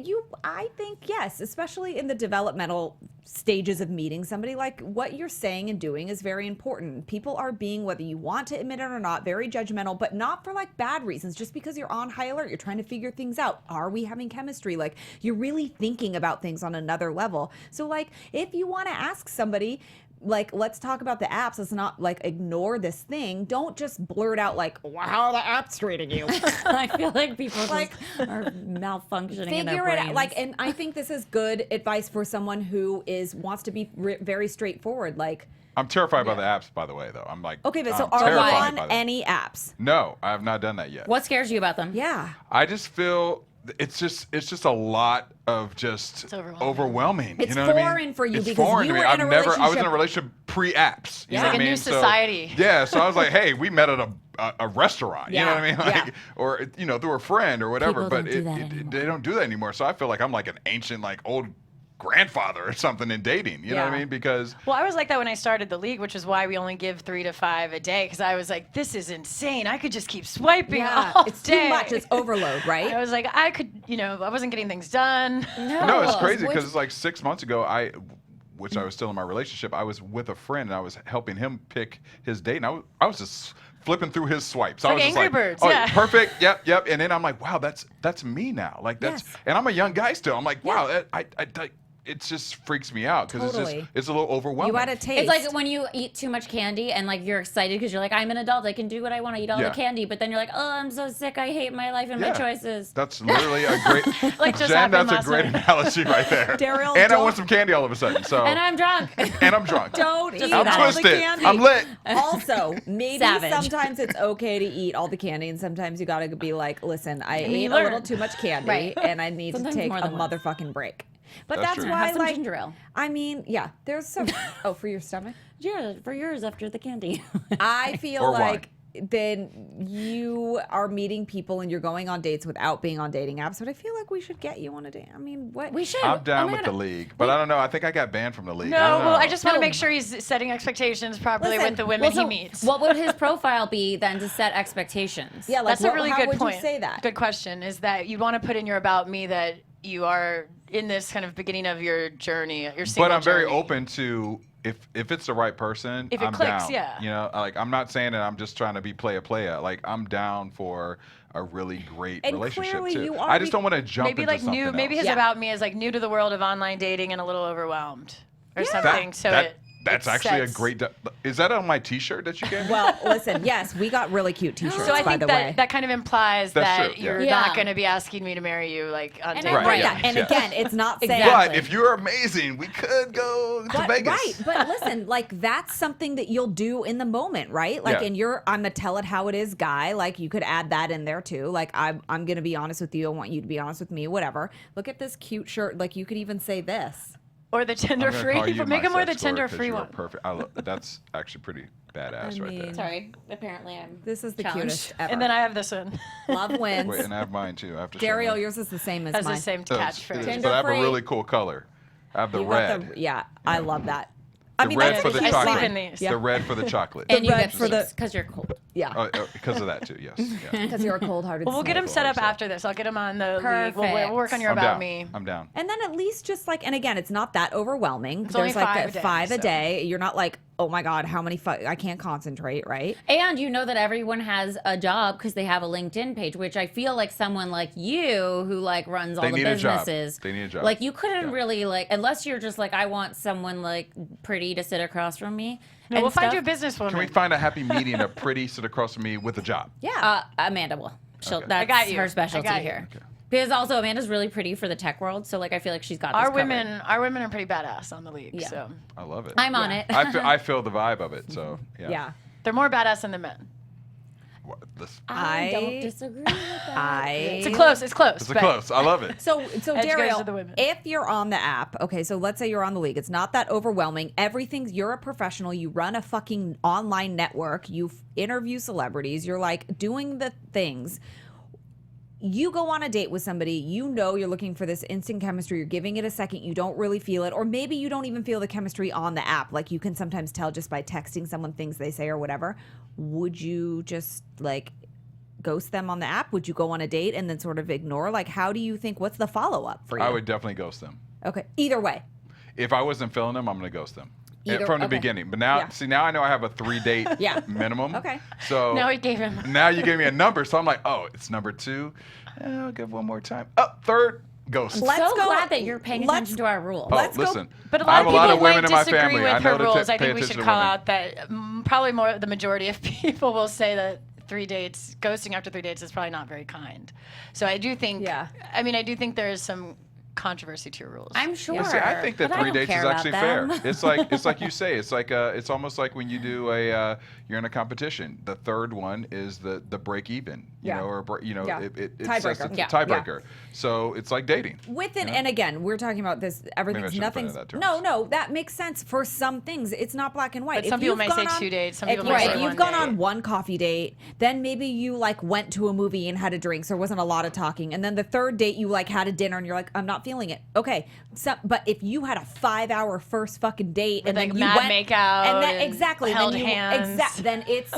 I think yes, especially in the developmental stages of meeting somebody, like what you're saying and doing is very important. People are being, whether you want to admit it or not, very judgmental, but not for like bad reasons. Just because you're on high alert, you're trying to figure things out. Are we having chemistry? Like you're really thinking about things on another level. So like if you want to ask somebody, like, let's talk about the apps. Let's not like ignore this thing. Don't just blurt out like, wow, how are the apps treating you? I feel like people Like, just are malfunctioning in their Figure it brains. out. Like, and I think this is good advice for someone who wants to be very straightforward. Like, I'm terrified by the apps, by the way, though. I'm like, okay, but so I'm are you terrified on by them. any apps? No, I have not done that yet. What scares you about them? Yeah. I just feel it's just a lot of just overwhelming. It's you know what I foreign mean? for you it's because foreign you to me. were in a I was in relationship- a relationship pre-apps. You Yeah. know It's what like I a mean? new So- society. yeah, so I was like, hey, we met at a restaurant. You know what I mean? Yeah. Like, or through a friend or whatever. People but don't do that anymore. they don't do that anymore. So I feel like I'm like an ancient, like old grandfather or something in dating. You know what I Yeah. mean? Because Well, I was like that when I started the league, which is why we only give 3 to 5 a day, because I was like, this is insane. I could just keep swiping Yeah. all It's day. too much. It's overload, right? I was like, I could, I wasn't getting things done. no, it's crazy because it's like 6 months ago, I was still in my relationship. I was with a friend and I was helping him pick his date, and I was just flipping through his swipes. I like was just Angry like, Birds, oh, yeah. perfect, yep. And then I'm like, wow, that's me now. Like that's, Yes. and I'm a young guy still. I'm like, wow, it just freaks me out because Totally. it's a little overwhelming. You had a taste. It's like when you eat too much candy and like you're excited because you're like, I'm an adult, I can do what I want to eat all Yeah. the candy, but then you're like, oh, I'm so sick, I hate my life and my Yeah. choices. That's literally a great, Like just Jen, happened that's a last great night. analogy right there. Derrial, and I don't- want some candy all of a sudden. So And I'm drunk. and I'm drunk. Don't eat I'm all the twisted. candy. I'm lit. Also, maybe Savage. sometimes it's okay to eat all the candy, and sometimes you gotta be like, listen, I ate you a learn. little too much candy, Right. and I need Sometimes to take more a than once. motherfucking break. But That's that's true. why, Have some like, ginger ale. I mean, yeah, there's some. Oh, for your stomach. Yeah, for yours after the candy. I feel Or wine. like then you are meeting people and you're going on dates without being on dating apps. But I feel like we should get you on a date. I mean, what? We should. I'm down Oh my with the God. league, but I don't know. I think I got banned from the league. No, I don't know. well, I just want to No. make sure he's setting expectations properly Listen, with the women Well, he so meets. what would his profile be then to set expectations? Yeah, like That's a really how good would point. you say that? Good question. Is that you want to put in your about me that you are in this kind of beginning of your journey, your single But I'm very journey. open to if it's the right person, If it I'm clicks, down. yeah. You know, like I'm not saying that I'm just trying to be playa. Like I'm down for a really great And relationship clearly too. you are I just don't want to jump Maybe into like something new. Maybe else. his Yeah. about me is like new to the world of online dating and a little overwhelmed or Yeah. something. So That's it actually a sets- great. Is that on my T-shirt that you gave me? Well, listen, yes, we got really cute T-shirts. So I by think the that way. that kind of implies That's that true, yeah. you're Yeah. not going to be asking me to marry you like on And date I- night. Right, yeah, yeah. And yeah. again, it's not saying. Exactly. But if you're amazing, we could go to But, Vegas. right, but listen, like that's something that you'll do in the moment, right? Like, Yeah. and I'm a tell it how it is guy. Like, you could add that in there too. Like, I'm gonna be honest with you. I want you to be honest with me. Whatever. Look at this cute shirt. Like, you could even say this. Or the I'm Tinder gonna free. call you But make my it more the sex toy Tinder 'cause free you're one. Perfect. That's actually pretty badass I right there. mean- Sorry, apparently I'm. This is the challenged. cutest ever. And then I have this one. Love wins. Wait, and I have mine too. I have to show Daryl, mine. yours is the same as Has mine. the same It is, catchphrase. but I have a Tinder-free. really cool color. I have the You got red. yeah, I love that. I The mean, red that's for a the cute chocolate. sleep in line. these. Yeah. The red for the chocolate. And you red get for the- because you're cold. Yeah, Because of that too. Yes. Yeah. because you're a cold-hearted. Well, we'll get snake. him set up Perfect. after this. I'll get him on the league. Perfect. We'll work on your I'm about down. me. I'm down. And then at least just like, and again, it's not that overwhelming. It's only There's like 5 a day, five a so. day. You're not like, oh my God, how many? I can't concentrate, right? And you know that everyone has a job because they have a LinkedIn page, which I feel like someone like you who like runs all They the need a job. businesses. They need a job. Like you couldn't Yeah. really like unless you're just like I want someone like pretty to sit across from me. No, and we'll find stuff. you a businesswoman. Can we find a happy medium, a pretty sit across from me with a job? Yeah. Amanda will. She'll, Okay. That's I got you. her I specialty got you. here. Okay. Because also Amanda's really pretty for the tech world, so like I feel like she's got this Our covered. women are pretty badass on the league. Yeah. So I love it. I'm on it. I feel the vibe of it. So yeah. yeah. they're more badass than the men. What, this, I I- don't disagree with that. It's close. It's close. it's a but- close. I love it. So Edge goes to Derrial, the women. if you're on the app, okay, so let's say you're on the league. It's not that overwhelming. You're a professional. You run a fucking online network. You interview celebrities. You're like doing the things. you go on a date with somebody, you know you're looking for this instant chemistry, you're giving it a second, you don't really feel it, or maybe you don't even feel the chemistry on the app. Like you can sometimes tell just by texting someone things they say or whatever. Would you just like ghost them on the app? Would you go on a date and then sort of ignore? Like, how do you think, what's the follow-up for you? I would definitely ghost them. Okay. Either way. If I wasn't feeling them, I'm going to ghost them. okay. From the beginning. But now, see, now I know I have a 3-date minimum. Okay. So Now he gave him. Now you gave me a number, so I'm like, oh, it's number 2. I'll give one more time. Oh, 3rd, ghost. Let's so go. glad that you're paying attention to our rules. Oh, Let's go. listen. But a I lot have of a lot people of women might in my disagree family. with I know her to rules. I pay think we should attention to call women. out that probably the majority of people will say that 3 dates, ghosting after 3 dates is probably not very kind. So I do think, I mean, I do think there is some controversy to your rules. I'm sure. See, I think that but I 3 don't dates care is about actually them. fair. It's like you say. It's like it's almost like when you do you're in a competition. The 3rd one is the break even. You know, or it's Tiebreaker. a tiebreaker. So it's like dating. And again, we're talking about this. Everything's shouldn't put it in nothing's. that terms. No, that makes sense for some things. It's not black and white. But some people may say 2 dates. Some people if, may say if you've 1 gone date. on one coffee date, then maybe you like went to a movie and had a drink, so there wasn't a lot of talking. And then the 3rd date, you like had a dinner and you're like, I'm not feeling it. Okay, but if you had a 5-hour first fucking date With, and then like, you mad went makeout and then and exactly held then you, hands. then it's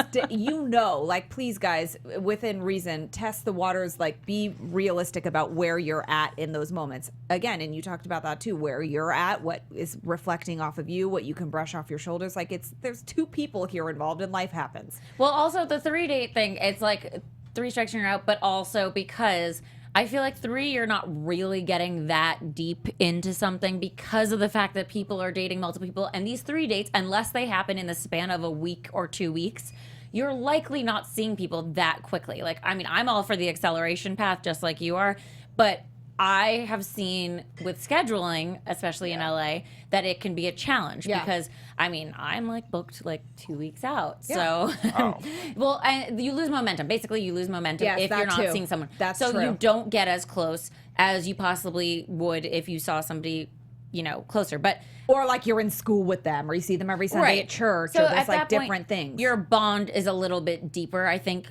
like please guys, within reason, test the waters. Like be realistic about where you're at in those moments. Again, and you talked about that too, where you're at, what is reflecting off of you, what you can brush off your shoulders. Like there's 2 people here involved and life happens. Well, also the 3-date thing, it's like 3 strikes and you're out, but also because I feel like 3, you're not really getting that deep into something because of the fact that people are dating multiple people. And these 3 dates, unless they happen in the span of a week or 2 weeks, you're likely not seeing people that quickly. Like, I mean, I'm all for the acceleration path, just like you are, but I have seen with scheduling, especially in LA, that it can be a challenge because, I mean, I'm like booked like 2 weeks out. So, well, you lose momentum. Basically, you lose momentum if you're not seeing someone. That's so true. you don't get as close as you possibly would if you saw somebody, closer. But or like you're in school with them, or you see them every Sunday at church, so or there's at like that point, different things. Your bond is a little bit deeper, I think,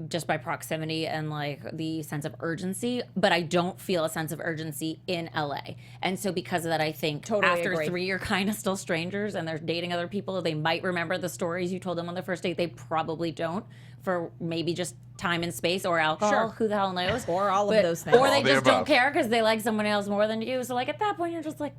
just by proximity and like the sense of urgency, but I don't feel a sense of urgency in LA. And so because of that, I think after 3, you're kind of still strangers and they're dating other people. They might remember the stories you told them on the first date. They probably don't, for maybe just time and space or alcohol. Sure. Who the hell knows? Or all of those things. Or they All the just don't above. care because they like someone else more than you. So like at that point, you're just like,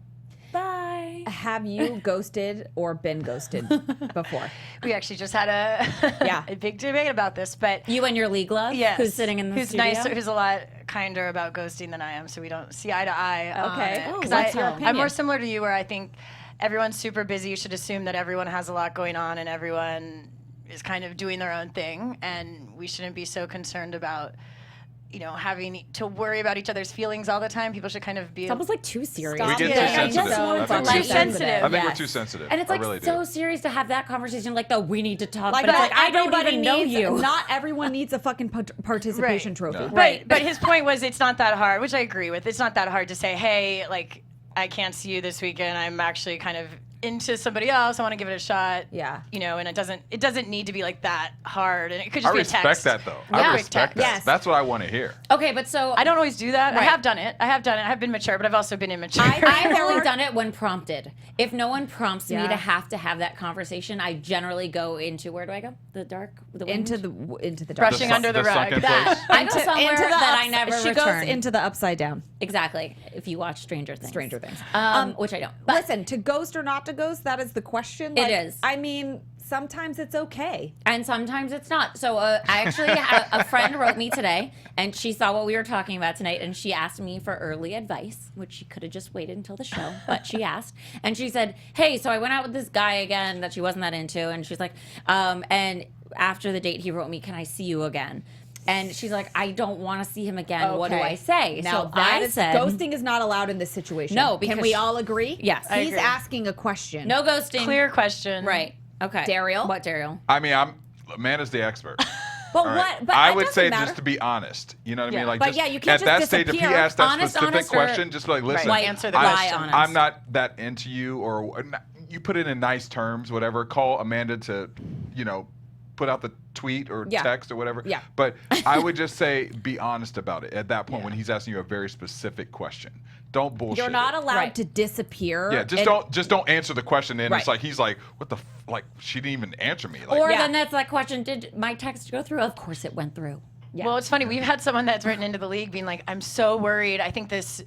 bye. Have you ghosted or been ghosted before? We actually just had a big debate about this, but You and your league love? yes, Who's sitting in the who's studio? nice, who's a lot kinder about ghosting than I am, so we don't see eye to eye. Okay. Oh, because what's your opinion? I'm more similar to you, where I think everyone's super busy. You should assume that everyone has a lot going on and everyone is kind of doing their own thing, and we shouldn't be so concerned about having to worry about each other's feelings all the time. People should kind of be. It's almost like too serious. Stop. We get Yeah, too I sensitive. just want I think to we're let too them sensitive. I think we're Yes. too sensitive. And it's I like really so do. serious to have that conversation, like we need to talk. Like but it's not like I don't everybody even know needs, you. Not everyone needs a fucking participation Right. trophy. No. Right. But his point was, it's not that hard, which I agree with. It's not that hard to say, hey, like, I can't see you this weekend. I'm actually kind of into somebody else. I want to give it a shot. Yeah. And it doesn't need to be like that hard. And it could just I be a text. respect that, though. Yeah. I respect that. Yes. That's what I want to hear. Okay, but so I don't always do that. I Right. have done it. I have been mature, but I've also been immature. I've only done it when prompted. If no one prompts me Yeah. to have that conversation, I generally go into, where do I go? The dark? The wind? into the Brushing dark. under the rug. sunken That. place. I go somewhere that I never She return. goes into the upside down. Exactly. If you watch Stranger Things. Which I don't. But Listen, to ghost or not to ghost, that is the question. It is. I mean, sometimes it's okay. And sometimes it's not. So I actually had a friend wrote me today, and she saw what we were talking about tonight, and she asked me for early advice, which she could have just waited until the show, but she asked. And she said, hey, so I went out with this guy again that she wasn't that into, and she's like, and after the date, he wrote me, can I see you again? And she's like, I don't want to see him again. What do Okay. I say? Now So I said, ghosting is not allowed in this situation. No, Can because we all agree? Yes. I He's agree. asking a question. no ghosting. Clear question. Right. Okay. Derrial? What, Derrial? I mean, Amanda's the expert. But All right. what? But I it would doesn't say matter. just to be honest. You know what I Yeah. mean? Like, But just, yeah, you can't at just that stage, if he disappear. asked that Honest, specific honest, or- question, just like, listen, Right. Answer the Lie question. honest. I'm not that into you, or you put it in nice terms, whatever. Call Amanda to, put out the tweet or Yeah. text or whatever. Yeah. But I would just say be honest about it at that point Yeah. when he's asking you a very specific question. Don't bullshit. You're not it. allowed Right. to disappear. Yeah, just don't answer the question. And it's Right. like he's like, what the like she didn't even answer me. Like, Or Yeah. then that's that question, did my text go through? Of course it went through. Yeah. Well, it's funny. We've had someone that's written into the league being like, "I'm so worried. I think this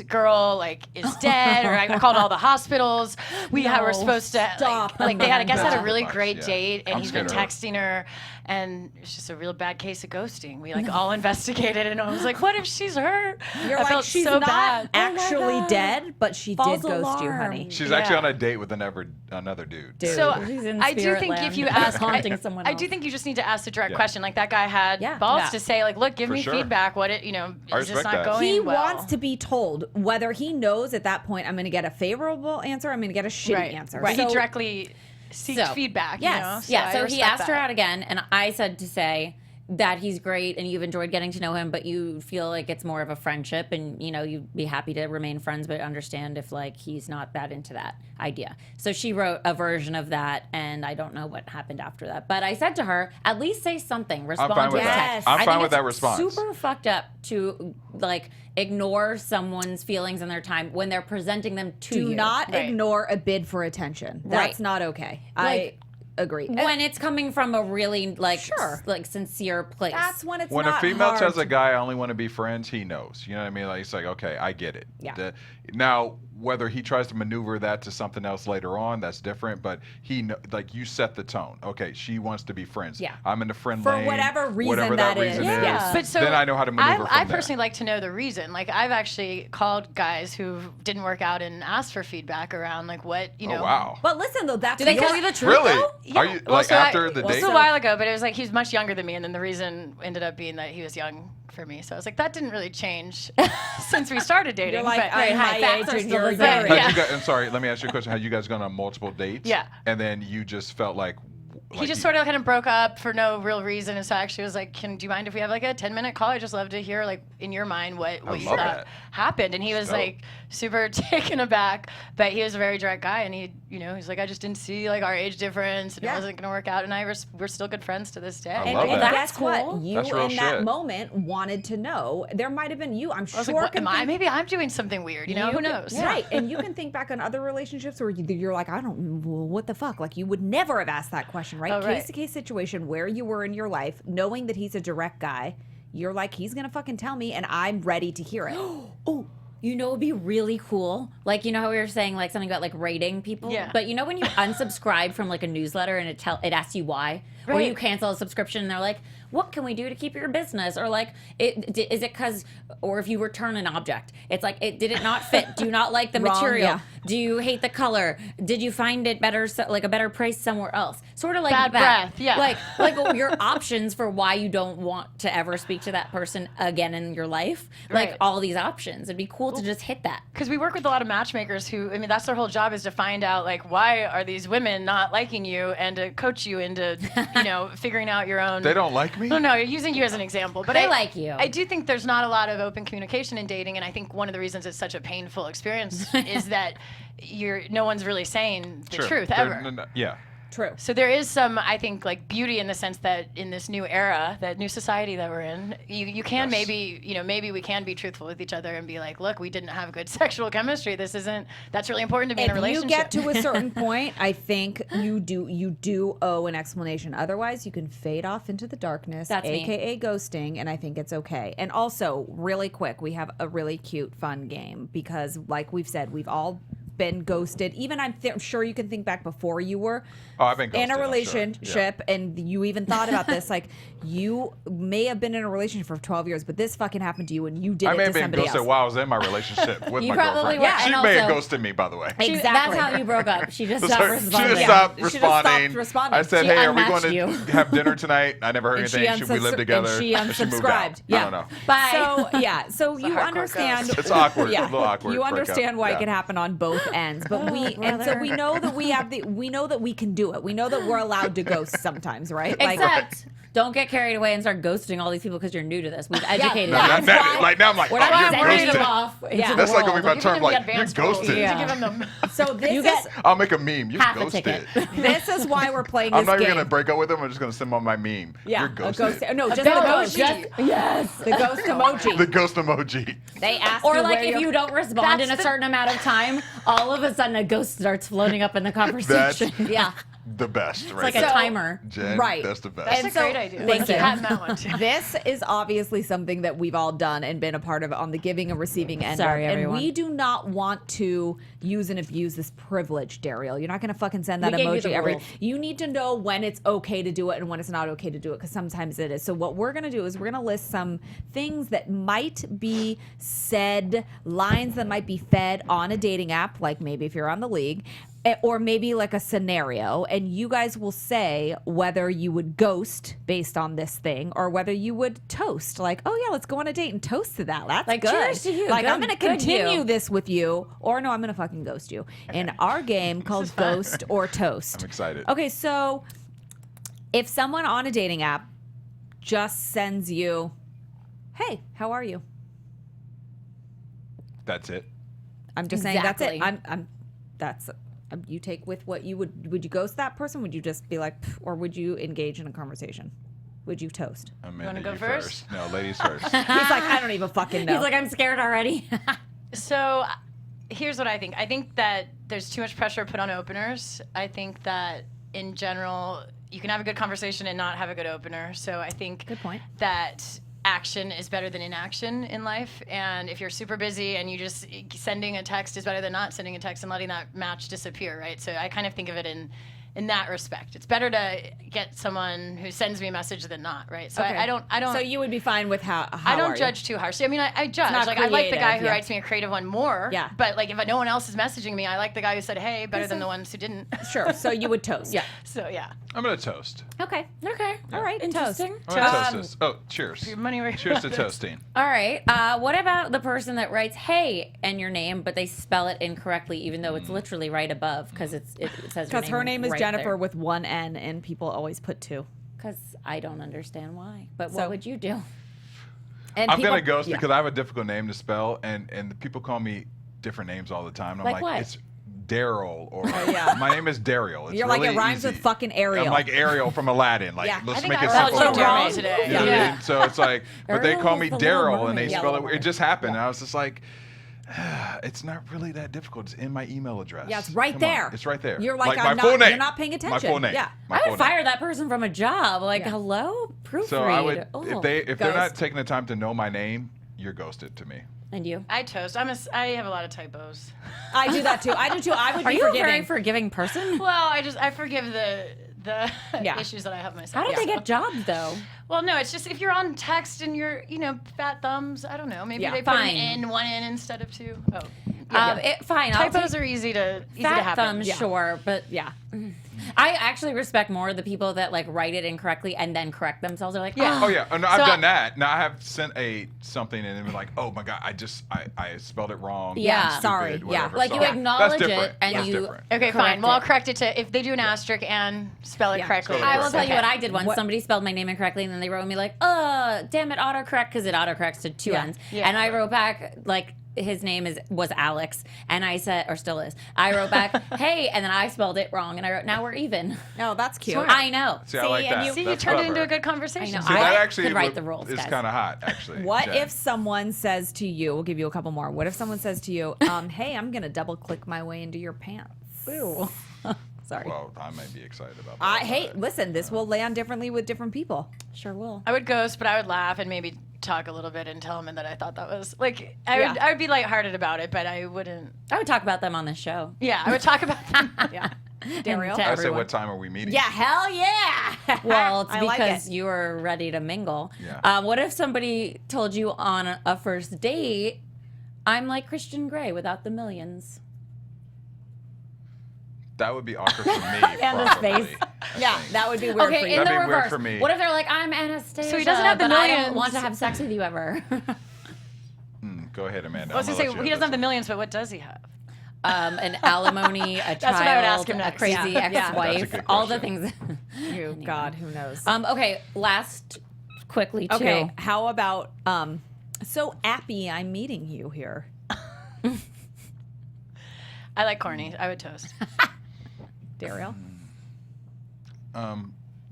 girl like is dead." Or I called all the hospitals. We were supposed to Stop. like they had. I guess had a That's really too much, great yeah. date, and I'm he's been scared of her. texting her, and it's just a real bad case of ghosting. We like all investigated, and I was like, "What if she's her?" You're I like, felt she's so not bad. actually God. dead, but she False did ghost you, alarm. honey. she's Yeah. actually on a date with another dude. Dude. So He's in I do spirit think land, if you ask, haunting someone I else. do think you just need to ask the direct Yeah. question. Like that guy had Yeah. balls Yeah. to say, like, "Look, give For me sure. feedback. What it, I is this respect not that. going He well?" wants to be told whether he knows at that point I'm going to get a favorable answer, I'm going to get a shitty right. answer. Right. So, He directly seeks So, feedback. yes. You know? Yeah, I so he respect asked her that. out again, and I said to say that he's great and you've enjoyed getting to know him, but you feel like it's more of a friendship and, you'd be happy to remain friends, but understand if, like, he's not that into that idea. So she wrote a version of that, and I don't know what happened after that. But I said to her, at least say something. Respond fine to with his that. text. I'm I fine think with it's that response. super fucked up to, like, ignore someone's feelings and their time when they're presenting them to do you. not Right. ignore a bid for attention. That's Right. not okay. Like, I agree. when it's coming from a really, like, Sure. like sincere place. That's when it's When a not female hard tells a to- guy, I only want to be friends, he knows. You know what I mean? Like, it's like, okay, I get it. Yeah. Now, whether he tries to maneuver that to something else later on, that's different. But like, you set the tone. Okay, she wants to be friends. Yeah. I'm in the friend For lane. whatever reason whatever that that is. reason Yeah. is. But so then I know how to maneuver I from there. personally like to know the reason. Like I've actually called guys who didn't work out and asked for feedback around like what Oh, wow. But listen, though, that's Do they your- tell you the truth, Really? though? Yeah. Are you Well, like so after the well, date? It was a while ago, but it was like he was much younger than me, and then the reason ended up being that he was young for me. So I was like, that didn't really change since we started dating. You're like, but, I'm Right, my facts age are and still you're the same. young. Yeah. Had you guys, I'm sorry, let me ask you a question. Had you guys gone on multiple dates? Yeah. And then you just felt like he just sort of kind of broke up for no real reason, and so I actually was like, do you mind if we have like a 10-minute call? I'd just love to hear like in your mind what you love thought that. happened. And he was Dope. like super taken aback, but he was a very direct guy, and he's like, I just didn't see like our age difference, and Yeah. it wasn't gonna work out. And we're still good friends to this day. I And, love and that. guess what? cool. You That's real in that shit. moment wanted to know. There might have been you. I'm I was sure. like, what can am I? think- Maybe I'm doing something weird. Who can- knows? Right. And you can think back on other relationships where you're like, I don't, well, what the fuck? Like, you would never have asked that question, right? Oh, right. Case to case situation where you were in your life, knowing that he's a direct guy, you're like, he's going to fucking tell me, and I'm ready to hear it. Oh, it'd be really cool. Like, how we were saying like something about like rating people. Yeah. But when you unsubscribe from like a newsletter and it asks you why, or Right. you cancel a subscription and they're like, what can we do to keep your business? Or like, is it because, or if you return an object, it's like, did it not fit? Do you not like the Wrong, material? yeah. Do you hate the color? Did you find it better, like a better price somewhere else? Sort of like Bad that. breath, yeah. Like your options for why you don't want to ever speak to that person again in your life. Like Right. all these options. It'd be cool to just hit that. Because we work with a lot of matchmakers who, that's their whole job is to find out, like, why are these women not liking you and to coach you into, figuring out your own. They don't like me? No, you're using you as an example. But They I like you. I do think there's not a lot of open communication in dating, and I think one of the reasons it's such a painful experience is that no one's really saying the Sure. truth They're- ever. Yeah. True. So there is some, I think, like beauty in the sense that in this new era, that new society that we're in, you can Yes. maybe we can be truthful with each other and be like, look, we didn't have good sexual chemistry. That's really important to be in a If you relationship. get to a certain point, I think you do owe an explanation. Otherwise, you can fade off into the darkness, That's me. aka ghosting, and I think it's okay. And also, really quick, we have a really cute, fun game because, like we've said, we've all been ghosted. Even I'm sure you can think back before you were Oh, I've been ghosted, in a I'm sure. relationship, and you even thought about this. Like, you may have been in a relationship for 12 years, but this fucking happened to you, and you did I it may to have been somebody ghosted else. while I was in my relationship with You my probably girlfriend. were, She and may have also- ghosted me, by the way. That's how you broke up. She just She stopped just responding. stopped She just stopped responding. responding. I said, She "Hey, are we unmatched going to you. have dinner tonight?" I never heard And anything. Should we live together? And she moved out. unsubscribed. I don't know. Bye. So yeah, so you hardcore understand. ghost. It's awkward. Yeah, A little awkward. you breakup. understand why Yeah. it can happen on both ends, but we know that we know that we can do it. We know that we're allowed to ghost sometimes, right? Except don't get carried away and start ghosting all these people because you're new to this. We've educated No, them. like now I'm like, We're not you're sending them ghosted. off into the That's like world. gonna be my term. Like you're ghosted. Yeah. Give them So this You is get I'll make a meme. You're half a ghosted. ticket. this is why we're playing I'm this not game. even gonna break up with them. I'm just gonna send them my meme. Yeah, You're ghosted. no, just ghost. the ghost. Yes. The ghost emoji. The ghost emoji. They ask Or you like where if you don't respond in a certain amount of time, all of a sudden a ghost starts floating up in the conversation. yeah. The best, It's right? like a timer. Jen, Right. that's the best. That's And a so- great idea. Thank Let's you. patent that one too. This is obviously something that we've all done and been a part of on the giving and receiving end. Sorry, of, everyone. And we do not want to use and abuse this privilege, Derrial. You're not going to fucking send that We gave you emoji the every. rules. You need to know when it's okay to do it and when it's not okay to do it, because sometimes it is. So what we're going to do is we're going to list some things that might be said, lines that might be fed on a dating app, like maybe if you're on the league. Or maybe like a scenario, and you guys will say whether you would ghost based on this thing or whether you would toast. Like, oh yeah, let's go on a date and toast to that. That's Like, good. cheers to you. Like, I'm Good- going to good continue you. this with you, or no, I'm going to fucking ghost you. In our game called Ghost or Toast. I'm excited. Okay, so if someone on a dating app just sends you, "Hey, how are you?" That's it. I'm just saying that's it. Exactly. That's you take with what you would you ghost that person? Would you just be like, "Pff," or would you engage in a conversation? Would you toast? Amanda, wanna go you first? No, ladies first. He's like, I don't even fucking know. He's like, I'm scared already. So here's what I think. I think that there's too much pressure put on openers. I think that in general, you can have a good conversation and not have a good opener. So I think Good point. that action is better than inaction in life. And if you're super busy and you just sending a text is better than not sending a text and letting that match disappear, right? So I kind of think of it in that respect. It's better to get someone who sends me a message than not, right? So Okay. I don't. So you would be fine with how I are don't you? judge too harshly. I mean, I judge. not Like, I like the guy creative, who yeah. writes me a creative one more. Yeah. But, like, if no one else is messaging me, I like the guy who said, hey, better than the ones who didn't. Sure. So you would toast. Yeah. So, yeah. I'm gonna toast. Okay. Okay. All right. Toast. Interesting. I'm gonna toast this. Oh, cheers. Your money where your Cheers to mouth is. toasting. All right. What about the person that writes "Hey" and your name, but they spell it incorrectly, even though it's literally right above because it says Because her name is right Jennifer there. with one N, and people always put two. Because I don't understand why. But So- what would you do? And I'm people, gonna ghost yeah. because I have a difficult name to spell, and the people call me different names all the time. And I'm Like like, what? it's Daryl, or yeah. my name is Daryl. It's You're like, really it rhymes easy. with fucking Ariel. I'm like Ariel from Aladdin. Like, Yeah. let's I think make I it was simple. also wrong today. You know what I mean? So it's like, but they Ariel call was me the Little Daryl, and they Mermaid. spell Yeah. it. It just happened. And I was just like, it's not really that difficult. It's in my email address. Yeah, it's right Come there. on. It's right there. You're like, my I'm full not- name. you're not paying My attention. full name. Yeah. My I full would name. fire that person from a job. Like, Yeah. hello, proofread. So I would, Oh. if they're Ghost. not taking the time to know my name, you're ghosted to me. And you? I toast. I have a lot of typos. I do that too. I do too. I would Are be you a forgiving. very forgiving person? Well, I forgive the Yeah. issues that I have myself. How did they So- get jobs though? Well, no, it's just if you're on text and you're, fat thumbs, I don't know. Maybe Yeah. they put Fine. one in instead of two. Oh. Fine. I'll Typos take are easy to fat happen. thumbs, Yeah. sure, but Yeah. I actually respect more the people that like write it incorrectly and then correct themselves. They're like, Yeah. Oh yeah, no, I've So done that. Now I have sent something and then been like, oh my god, I spelled it wrong. Yeah. I'm stupid, Sorry, yeah. whatever. Like, you So acknowledge that's different. it and That's you- different. Okay, Correct fine. Well, I'll it. correct it to if they do an asterisk and spell it Yeah. correctly. Spell it I will tell you Okay. what I did once. What- Somebody spelled my name incorrectly, and then they wrote me like, damn it, autocorrect," because it autocorrects to two Yeah. N's. Yeah. And I wrote back like his name was Alex, and I said, or still is. I wrote back, "Hey," and then I spelled it wrong, and I wrote, "Now we're even." No, that's cute. I know. See, I like and that. you- See, you That's turned it clever. into a good conversation. I know. See, I that actually could write the rules, is guys. kind of hot, actually. What Jen. if someone says to you, we'll give you a couple more. What if someone says to you, hey, I'm going to double click my way into your pants? Ooh. Sorry. Well, I might be excited about that. Hey, listen, this will land differently with different people. Sure will. I would ghost, but I would laugh and maybe talk a little bit and tell them that I thought that was like Yeah. I would be lighthearted about it, but I wouldn't. I would talk about them on this show. Yeah, I would talk about them. Yeah. And Daryl? to I said, everyone. what time are we meeting? Yeah, hell yeah. Well, it's I like because it. you were ready to mingle. Yeah. What if somebody told you on a first date, "I'm like Christian Grey without the millions"? That would be awkward for me. And his probably, face. I Yeah, think. that would be weird for Okay, you. in That'd the be weird reverse. for me. What if they're like, "I'm Anastasia, So he doesn't have the but I don't millions. want to have sex with you ever"? Go ahead, Amanda. I was I'm gonna gonna say let he you doesn't have the this millions, but what does he have? An alimony, a what I would ask child, him a next. crazy Yeah. ex-wife, That's a good all the question. things. God, who knows? Okay, last quickly too. Okay, how about so happy I'm meeting you here. I like corny. I would toast. Derrial?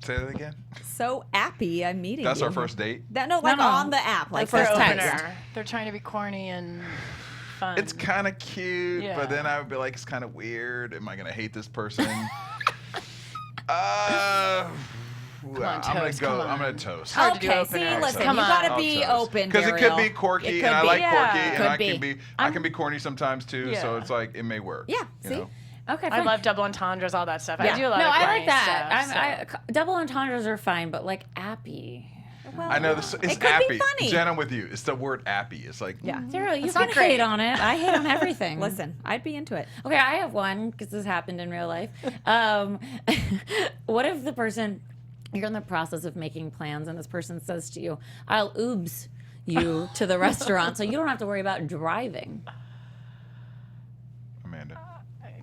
Say that again. So happy I'm meeting you. That's our first date. No, on the app, like First first opener. text. They're trying to be corny and fun. It's kind of cute, Yeah. but then I would be like, it's kind of weird. Am I gonna hate this person? I'm gonna toast, go. come on. I'm gonna toast. Hard to do Okay, see, openers. listen, Come you on. gotta I'll be toast. open, Because it could Derrial. be quirky, It and I could like be. quirky, Yeah. and Could I be. can be. I can be corny sometimes too. So Yeah. it's like it may work. Yeah, you see? know? Okay, I fine. love double entendres, all that stuff. Yeah. I do a lot No, of I corny like that. stuff, Double entendres are fine, but like appy. Well, I know this. It's it could appy. be funny. Jen, I'm with you. It's the word appy. It's like Yeah. Daryl, you That's can not great. hate on it. I hate on everything. Listen, I'd be into it. Okay, I have one because this happened in real life. What if the person, you're in the process of making plans and this person says to you, I'll oobs you to the restaurant so you don't have to worry about driving. Amanda.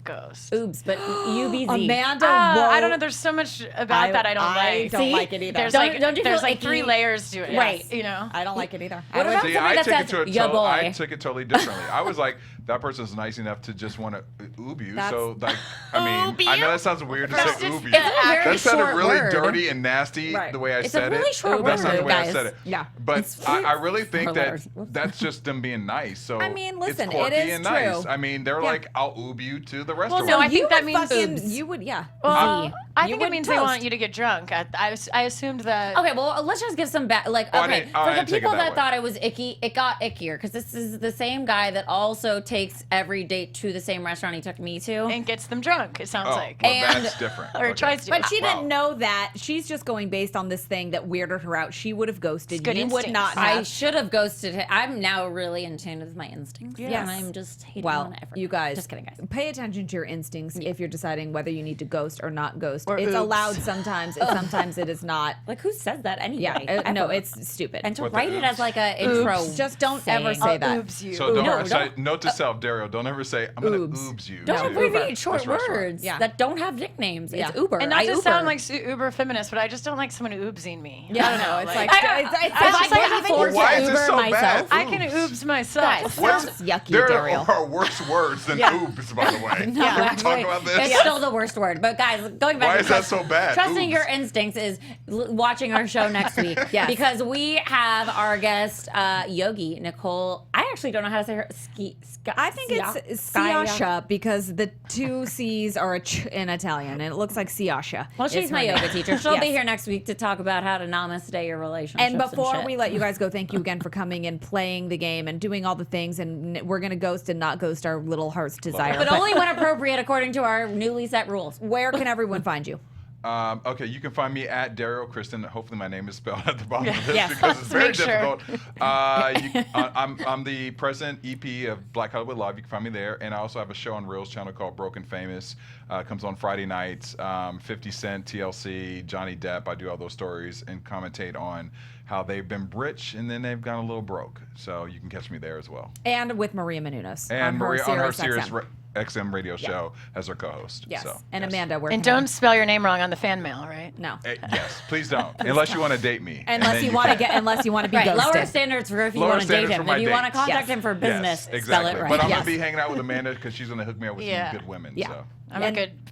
Ghost. Oobs, but UBZ. Amanda, I don't know. There's so much about that I don't like. don't like it either. There's Don't- like don't you there's feel like icky? 3 layers to it. Right. You know. I don't like it either. What about See, somebody I that took it says, to "Ya boy"? I took it totally differently. I was like, that person's nice enough to just want to oob you. So like, I mean, I know that sounds weird to That's say just- oob you. it's a very That sounded short really word. dirty and nasty Right. the way I It's a said really it. short That's not word, the way I guys. said it. Yeah. But I really think Four that letters. Whoops. that's just them being nice. So I mean, listen, it's quirky it is and nice. true. I mean, they're Yeah. like, I'll oob you to the Well, restaurant. no, I You think that would means fucking, you would, yeah. Well, I You think it would means they toast. want you to get drunk. I assumed that. Okay, well, let's just give some back. Like, Oh, I okay, didn't- I for the didn't take it people that that way. thought it was icky, it got ickier because this is the same guy that also takes every date to the same restaurant he took me to. And gets them drunk. It sounds oh, like. well, And- that's different. Or Okay. tries to. But she Wow. didn't know that. She's just going based on this thing that weirded her out. She would have ghosted. Good You would instincts. not I have. should have ghosted him. I'm now really in tune with my instincts. Yes. And I'm just hating Well, on everyone. you guys, Just kidding, guys. pay attention to your instincts if you're deciding whether you need to ghost or not ghost. Or It's oops. allowed sometimes, and sometimes it is not. Like, who says that anyway? Yeah, no, Ever? it's stupid. And to What the write it as oops? like a intro. Just don't ever saying. say that. Oops, you. So don't, No, so don't- note to self, Daryl, don't ever say, I'm going to Oobs. oobs you. Don't to abbreviate short this restaurant. words Yeah. that don't have nicknames. Yeah. It's Uber. And not I to Uber. sound like uber feminist, but I just don't like someone oobsing me. Yeah, I don't know. it's like, I- it's I just can't like afford having Well, to why is this Uber so myself. bad? I can Oops. oobs myself. Guys, What's Sounds yucky, There Derrial. are worse words than Yeah. oops, by the way. No, Can we actually, talk about this? It's still the worst word. But guys, going back Why to is that so bad? Trusting Oops. your instincts is watching our show next week. Yes. Because we have our guest, Yogi Nicole. I actually don't know how to say her. I think it's Siasha because the 2 C's are a ch in Italian, and it looks like Siasha. Well, she's is my her name. yoga teacher. She'll be Yes. here next week to talk about how to namaste your relationships. And before shit. we let you guys go, thank you again for coming and playing the game and doing all the things. And we're going to ghost and not ghost our little heart's desire. but only when appropriate according to our newly set rules. Where can everyone find you? Okay, you can find me at Derrial Christon. Hopefully, my name is spelled at the bottom of this Yes. because it's Let's very make sure. difficult. I'm the president EP of Black Hollywood Live. You can find me there, and I also have a show on Reels channel called Broken Famous. Comes on Friday nights. 50 Cent, TLC, Johnny Depp. I do all those stories and commentate on how they've been rich and then they've gone a little broke. So you can catch me there as well. And with Maria Menounos. And Maria on her Sirius XM. XM radio show as her co-host. Yes. So, And yes. Amanda, where And can don't spell your name wrong on the fan mail, right? No. Yes, please don't. Unless you want to date me. And Unless then you want to unless you want to be Right, ghosted. lower standards for if you Lower want to date standards him. for my If you want to dates. contact Yes. him for business, Yes, spell exactly. it right. But I'm Yes. gonna be hanging out with Amanda because she's gonna hook me up with Yeah. some good women. Yeah. So.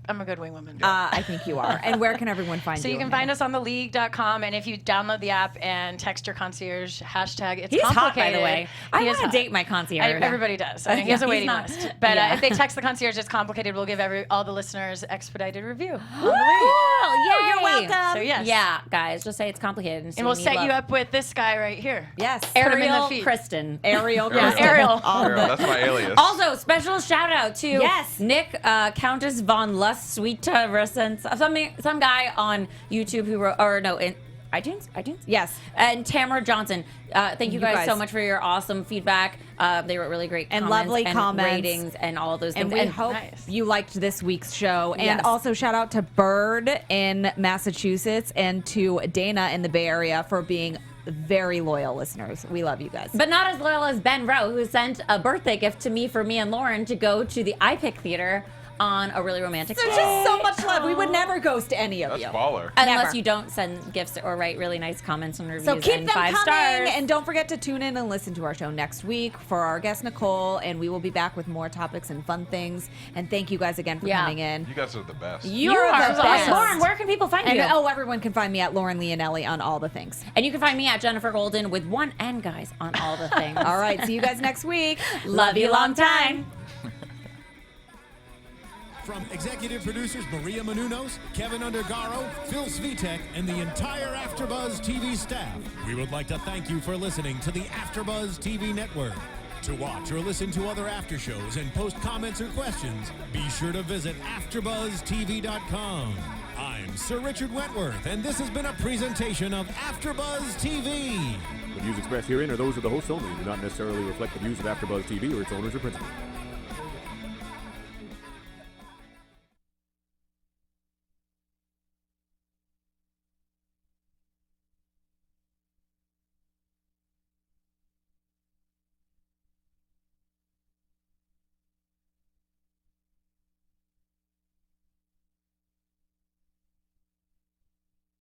I'm a good wing woman. I think you are. And where can everyone find you? So you can find us on theleague.com, and if you download the app and text your concierge hashtag, it's He's hot, complicated. by the way. I He is want to hot. date my concierge. Everybody does. I mean, he has a He's waiting not- list. But yeah. if they text the concierge, it's complicated. We'll give all the listeners expedited review on the Cool. league. Yay. You're welcome. So yes. Yeah, guys, just say it's complicated. And we'll set you up with this guy right here. Yes. him in the Ariel feed. Kristen. Ariel. Ariel. Kristen. Ariel. On Ariel, the- that's my alias. Also, special shout out to Yes. Nick Countess von Lust Sweet some guy on YouTube who wrote, or no, in iTunes? Yes. And Tamara Johnson. Thank you guys so guys. much for your awesome feedback. They wrote really great And comments lovely and comments. ratings and all of those And things. we hope Nice. you liked this week's show. And Yes. also shout out to Bird in Massachusetts and to Dana in the Bay Area for being very loyal listeners. We love you guys. But not as loyal as Ben Rowe, who sent a birthday gift to me for me and Lauren to go to the iPic Theater on a really romantic There's day. just so much love. We would never ghost any of That's you. baller. Unless Never. you don't send gifts or write really nice comments and reviews So keep and them 5 coming, stars. and don't forget to tune in and listen to our show next week for our guest Nicole, and we will be back with more topics and fun things. And thank you guys again for coming in. You guys are the best. You're are the best. Lauren, where can people find And you? everyone can find me at Lauren Leonelli on all the things. And you can find me at Jennifer Golden with one N, guys, on all the things. All right, see you guys next week. Love you long time. From executive producers Maria Menounos, Kevin Undergaro, Phil Svitek, and the entire AfterBuzz TV staff, we would like to thank you for listening to the AfterBuzz TV network. To watch or listen to other after shows and post comments or questions, be sure to visit AfterBuzzTV.com. I'm Sir Richard Wentworth, and this has been a presentation of AfterBuzz TV. The views expressed herein are those of the hosts only and do not necessarily reflect the views of AfterBuzz TV or its owners or principals.